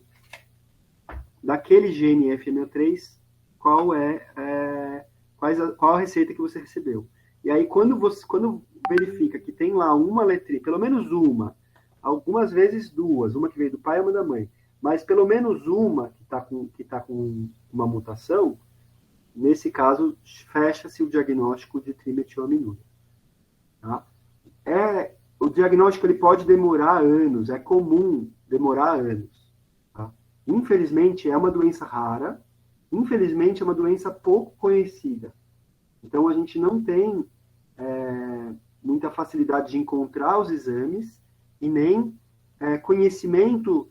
daquele gene FMO3 qual a receita que você recebeu. E aí, quando verifica que tem lá uma letrinha, pelo menos uma, algumas vezes duas, uma que veio do pai e uma da mãe, mas pelo menos uma que tá com uma mutação, nesse caso, fecha-se o diagnóstico de trimetilaminúria. Tá? O diagnóstico ele pode demorar anos, é comum demorar anos. Tá? Infelizmente, é uma doença rara, infelizmente, é uma doença pouco conhecida. Então, a gente não tem muita facilidade de encontrar os exames e nem conhecimento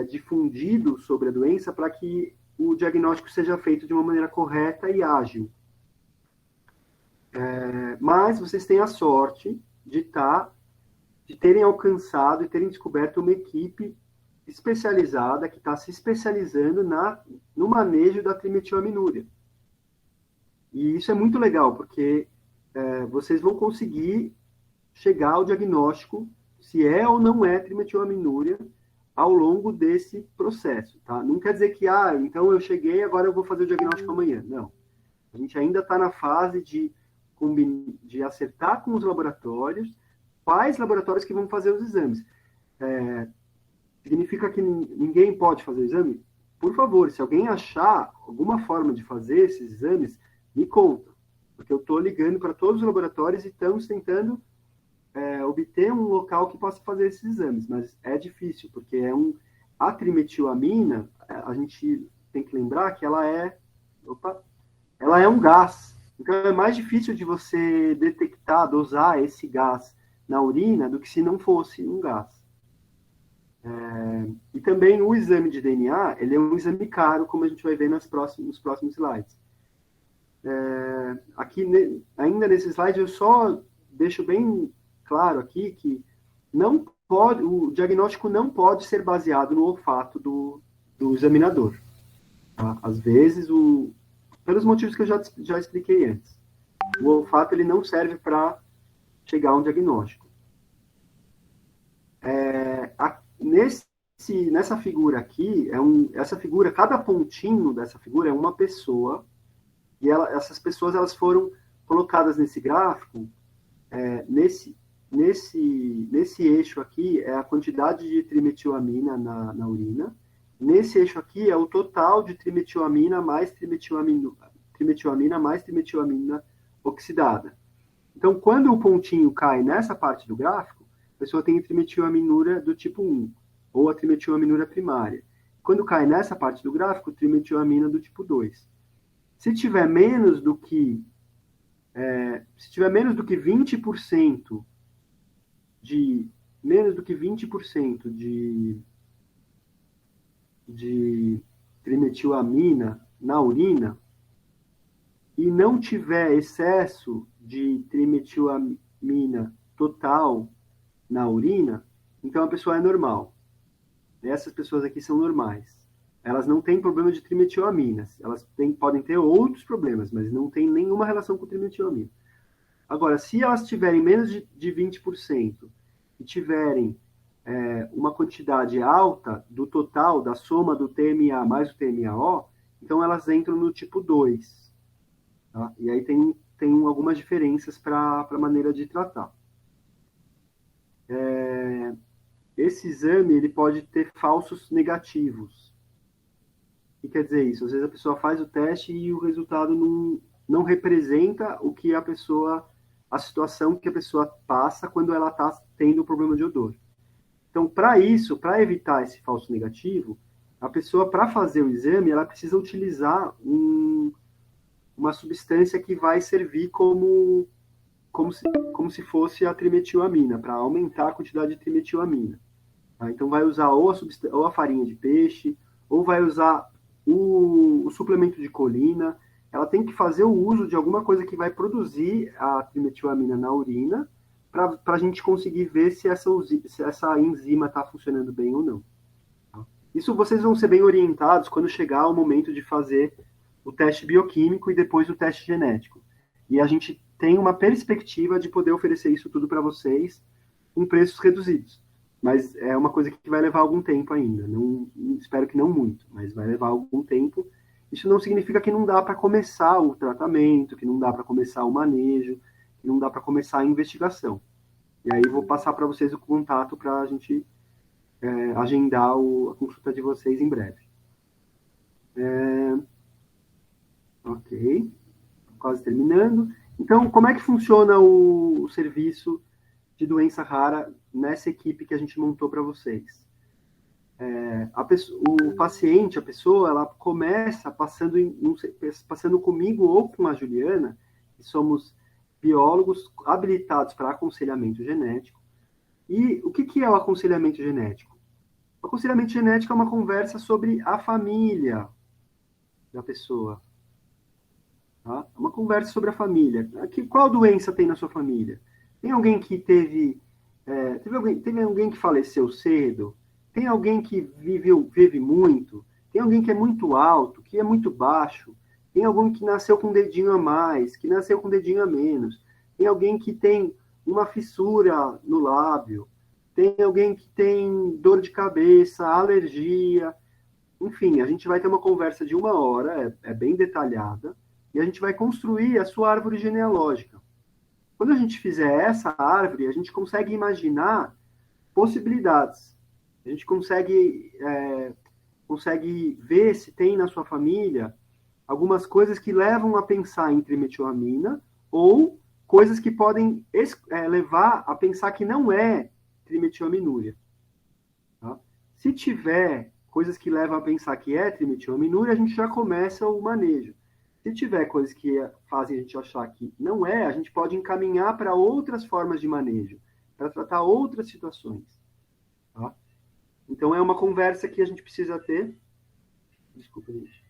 difundido sobre a doença para que o diagnóstico seja feito de uma maneira correta e ágil. Mas vocês têm a sorte de terem alcançado e terem descoberto uma equipe especializada que está se especializando no manejo da trimetilaminúria. E isso é muito legal, porque vocês vão conseguir chegar ao diagnóstico se é ou não é trimetilaminúria ao longo desse processo, tá? Não quer dizer que, então eu cheguei, agora eu vou fazer o diagnóstico amanhã. Não. A gente ainda está na fase de acertar com os laboratórios quais laboratórios que vão fazer os exames. Significa que ninguém pode fazer o exame? Por favor, se alguém achar alguma forma de fazer esses exames, me conta. Porque eu estou ligando para todos os laboratórios e estamos tentando obter um local que possa fazer esses exames. Mas é difícil, porque a trimetilamina, a gente tem que lembrar que ela é um gás. Então é mais difícil de você detectar, dosar esse gás na urina do que se não fosse um gás. E também o exame de DNA, ele é um exame caro, como a gente vai ver nos próximos slides. Aqui, ainda nesse slide, eu só deixo bem claro aqui que o diagnóstico não pode ser baseado no olfato do examinador. Tá? Às vezes, pelos motivos que eu já expliquei antes. O olfato ele não serve para chegar a um diagnóstico. Nessa figura aqui, essa figura, cada pontinho dessa figura é uma pessoa, e essas pessoas elas foram colocadas nesse gráfico, nesse eixo aqui é a quantidade de trimetilamina na urina, nesse eixo aqui é o total de trimetilamina mais trimetilamina oxidada. Então, quando o pontinho cai nessa parte do gráfico, a pessoa tem trimetilaminúria do tipo 1, ou a trimetilaminúria primária. Quando cai nessa parte do gráfico, trimetilamina do tipo 2. Se tiver menos do que 20% de trimetilamina na urina e não tiver excesso de trimetilamina total na urina, então a pessoa é normal. Essas pessoas aqui são normais. Elas não têm problema de trimetilaminas. Elas podem ter outros problemas, mas não tem nenhuma relação com trimetilamina. Agora, se elas tiverem menos de 20% e tiverem uma quantidade alta do total, da soma do TMA mais o TMAO, então elas entram no tipo 2. Tá? E aí tem algumas diferenças para a maneira de tratar. Esse exame ele pode ter falsos negativos. O que quer dizer isso? Às vezes a pessoa faz o teste e o resultado não representa a situação que a pessoa passa quando ela está tendo o problema de odor. Então, para evitar esse falso negativo, a pessoa, para fazer o exame, ela precisa utilizar uma substância que vai servir como se fosse a trimetilamina, para aumentar a quantidade de trimetilamina. Tá? Então, vai usar ou a farinha de peixe, ou vai usar o suplemento de colina. Ela tem que fazer o uso de alguma coisa que vai produzir a trimetilamina na urina, para a gente conseguir ver se essa enzima está funcionando bem ou não. Tá? Isso vocês vão ser bem orientados quando chegar o momento de fazer o teste bioquímico e depois o teste genético. E a gente tem uma perspectiva de poder oferecer isso tudo para vocês com preços reduzidos. Mas é uma coisa que vai levar algum tempo ainda. Espero que não muito, mas vai levar algum tempo. Isso não significa que não dá para começar o tratamento, que não dá para começar o manejo, que não dá para começar a investigação. E aí vou passar para vocês o contato para a gente agendar a consulta de vocês em breve. Ok. Quase terminando. Então, como é que funciona o serviço de doença rara nessa equipe que a gente montou para vocês? O paciente, a pessoa, ela começa passando comigo ou com a Juliana, que somos biólogos habilitados para aconselhamento genético. E o que é o aconselhamento genético? O aconselhamento genético é uma conversa sobre a família da pessoa. Tá? Uma conversa sobre a família. Qual doença tem na sua família? Tem alguém que teve alguém que faleceu cedo? Tem alguém que vive muito? Tem alguém que é muito alto, que é muito baixo? Tem alguém que nasceu com um dedinho a mais, que nasceu com um dedinho a menos? Tem alguém que tem uma fissura no lábio? Tem alguém que tem dor de cabeça, alergia? Enfim, a gente vai ter uma conversa de 1 hora, é bem detalhada, e a gente vai construir a sua árvore genealógica. Quando a gente fizer essa árvore, a gente consegue imaginar possibilidades. A gente consegue ver se tem na sua família algumas coisas que levam a pensar em trimetilamina ou coisas que podem levar a pensar que não é trimetilaminúria. Tá? Se tiver coisas que levam a pensar que é trimetilaminúria, a gente já começa o manejo. Se tiver coisas que fazem a gente achar que não é, a gente pode encaminhar para outras formas de manejo, para tratar outras situações. Tá? Então, é uma conversa que a gente precisa ter. Desculpa, gente.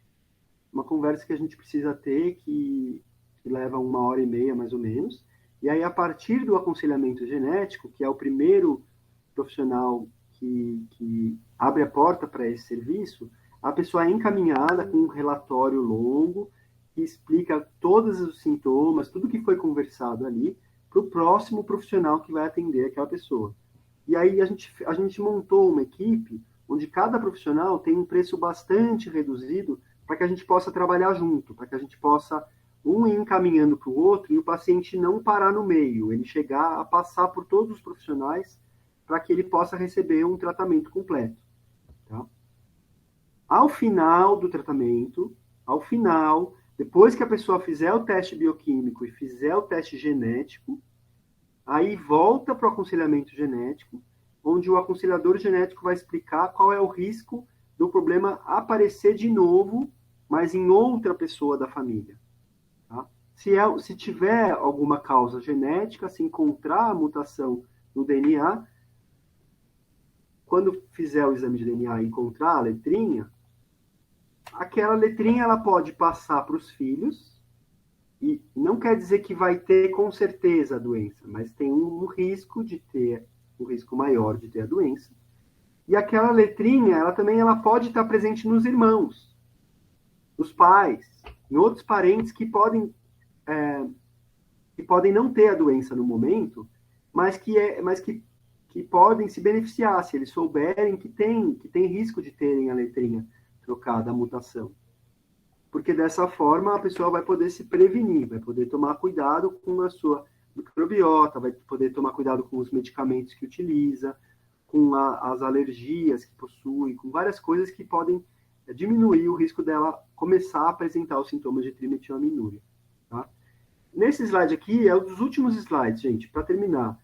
Uma conversa que a gente precisa ter que leva 1h30, mais ou menos. E aí, a partir do aconselhamento genético, que é o primeiro profissional que abre a porta para esse serviço, a pessoa é encaminhada com um relatório longo que explica todos os sintomas, tudo que foi conversado ali, para o próximo profissional que vai atender aquela pessoa. E aí a gente montou uma equipe onde cada profissional tem um preço bastante reduzido para que a gente possa trabalhar junto, para que a gente possa um ir encaminhando para o outro e o paciente não parar no meio, ele chegar a passar por todos os profissionais para que ele possa receber um tratamento completo. Tá? Ao final do tratamento, depois que a pessoa fizer o teste bioquímico e fizer o teste genético, aí volta para o aconselhamento genético, onde o aconselhador genético vai explicar qual é o risco do problema aparecer de novo mas em outra pessoa da família. Tá? Se tiver alguma causa genética, se encontrar a mutação no DNA, quando fizer o exame de DNA e encontrar a letrinha, aquela letrinha ela pode passar para os filhos, e não quer dizer que vai ter com certeza a doença, mas tem um risco de ter, um risco maior de ter a doença. E aquela letrinha, ela pode estar presente nos irmãos, nos pais, em outros parentes que podem não ter a doença no momento, mas que podem se beneficiar se eles souberem que tem risco de terem a letrinha trocada, a mutação. Porque dessa forma a pessoa vai poder se prevenir, vai poder tomar cuidado com a sua microbiota, vai poder tomar cuidado com os medicamentos que utiliza, com as alergias que possui, com várias coisas que podem diminuir o risco dela começar a apresentar os sintomas de trimetilaminúria. Tá? Nesse slide aqui, é um dos últimos slides, gente, para terminar.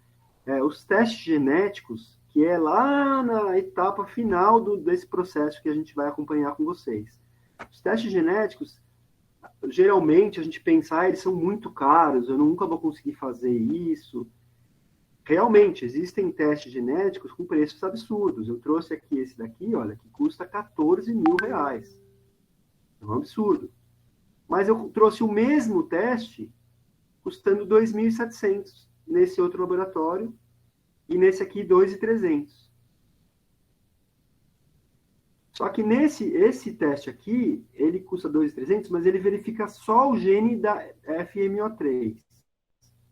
Os testes genéticos, que é lá na etapa final desse processo que a gente vai acompanhar com vocês. Os testes genéticos, geralmente, a gente pensa, eles são muito caros, eu nunca vou conseguir fazer isso. Realmente, existem testes genéticos com preços absurdos. Eu trouxe aqui esse daqui, olha, que custa R$14.000. É um absurdo. Mas eu trouxe o mesmo teste custando R$2.700 nesse outro laboratório e nesse aqui R$2.300. Só que esse teste aqui, ele custa R$2.300, mas ele verifica só o gene da FMO3.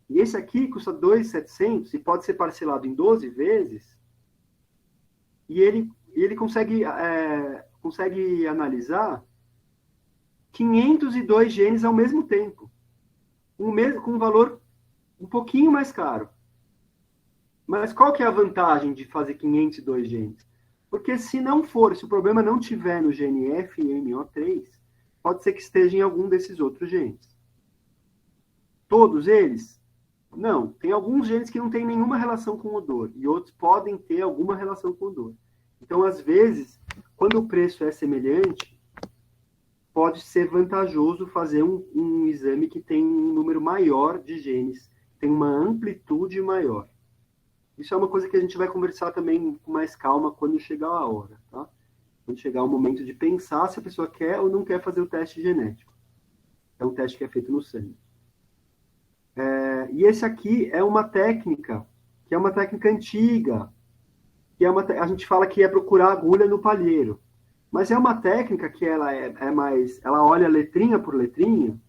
E esse aqui custa R$2.700 e pode ser parcelado em 12 vezes. E ele consegue analisar 502 genes ao mesmo tempo. Com um valor um pouquinho mais caro. Mas qual que é a vantagem de fazer 502 genes? Porque se o problema não tiver no gene FMO3, pode ser que esteja em algum desses outros genes. Todos eles? Não. Tem alguns genes que não têm nenhuma relação com odor, e outros podem ter alguma relação com odor. Então, às vezes, quando o preço é semelhante, pode ser vantajoso fazer um exame que tem um número maior de genes, tem uma amplitude maior. Isso é uma coisa que a gente vai conversar também com mais calma quando chegar a hora, tá? Quando chegar o momento de pensar se a pessoa quer ou não quer fazer o teste genético. É um teste que é feito no sangue. E esse aqui é uma técnica, que é uma técnica antiga, que a gente fala que é procurar agulha no palheiro. Mas é uma técnica que ela ela olha letrinha por letrinha,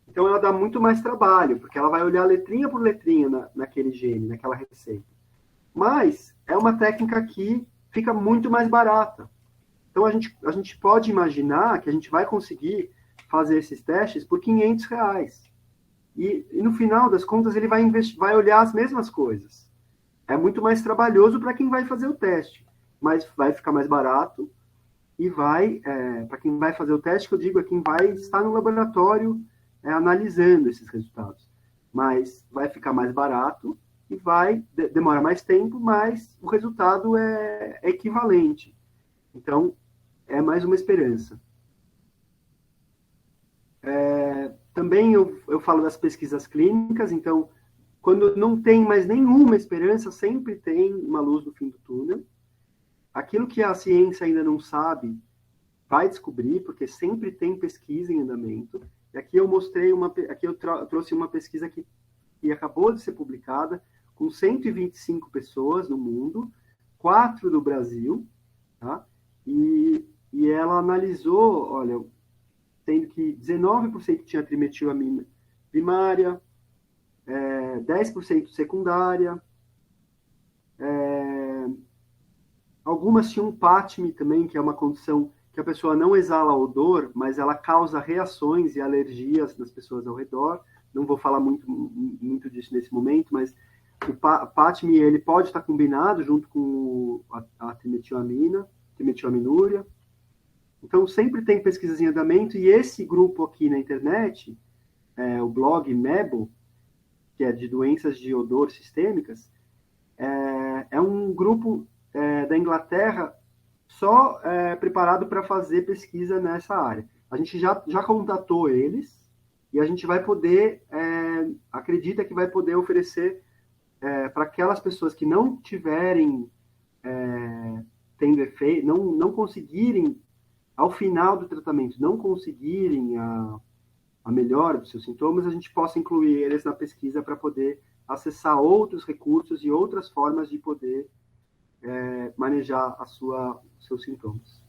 então ela dá muito mais trabalho, porque ela vai olhar letrinha por letrinha naquele gene, naquela receita. Mas é uma técnica que fica muito mais barata. Então a gente pode imaginar que a gente vai conseguir fazer esses testes por R$500. E no final das contas ele vai olhar as mesmas coisas. É muito mais trabalhoso para quem vai fazer o teste, mas vai ficar mais barato e para quem vai fazer o teste, que eu digo, é quem vai estar no laboratório analisando esses resultados. Mas vai ficar mais barato e vai demorar mais tempo, mas o resultado é equivalente. Então, é mais uma esperança. Também eu falo das pesquisas clínicas, então, quando não tem mais nenhuma esperança, sempre tem uma luz no fim do túnel. Aquilo que a ciência ainda não sabe, vai descobrir, porque sempre tem pesquisa em andamento. E aqui eu mostrei trouxe uma pesquisa que acabou de ser publicada, com 125 pessoas no mundo, 4 do Brasil, tá? E ela analisou, olha, tendo que 19% tinha trimetilamina primária, 10% secundária, algumas tinham PATME também, que é uma condição que a pessoa não exala odor, mas ela causa reações e alergias nas pessoas ao redor. Não vou falar muito disso nesse momento, mas o PATME ele pode estar combinado junto com a trimetilaminúria. Então, sempre tem pesquisas em andamento, e esse grupo aqui na internet, o blog MEBO, que é de doenças de odor sistêmicas, é um grupo da Inglaterra só preparado para fazer pesquisa nessa área. a gente já contatou eles e a gente vai poder, acredita que vai poder oferecer para aquelas pessoas que não tiverem tendo efeito, não conseguirem, ao final do tratamento, não conseguirem a melhora dos seus sintomas, a gente possa incluir eles na pesquisa para poder acessar outros recursos e outras formas de poder manejar os seus sintomas.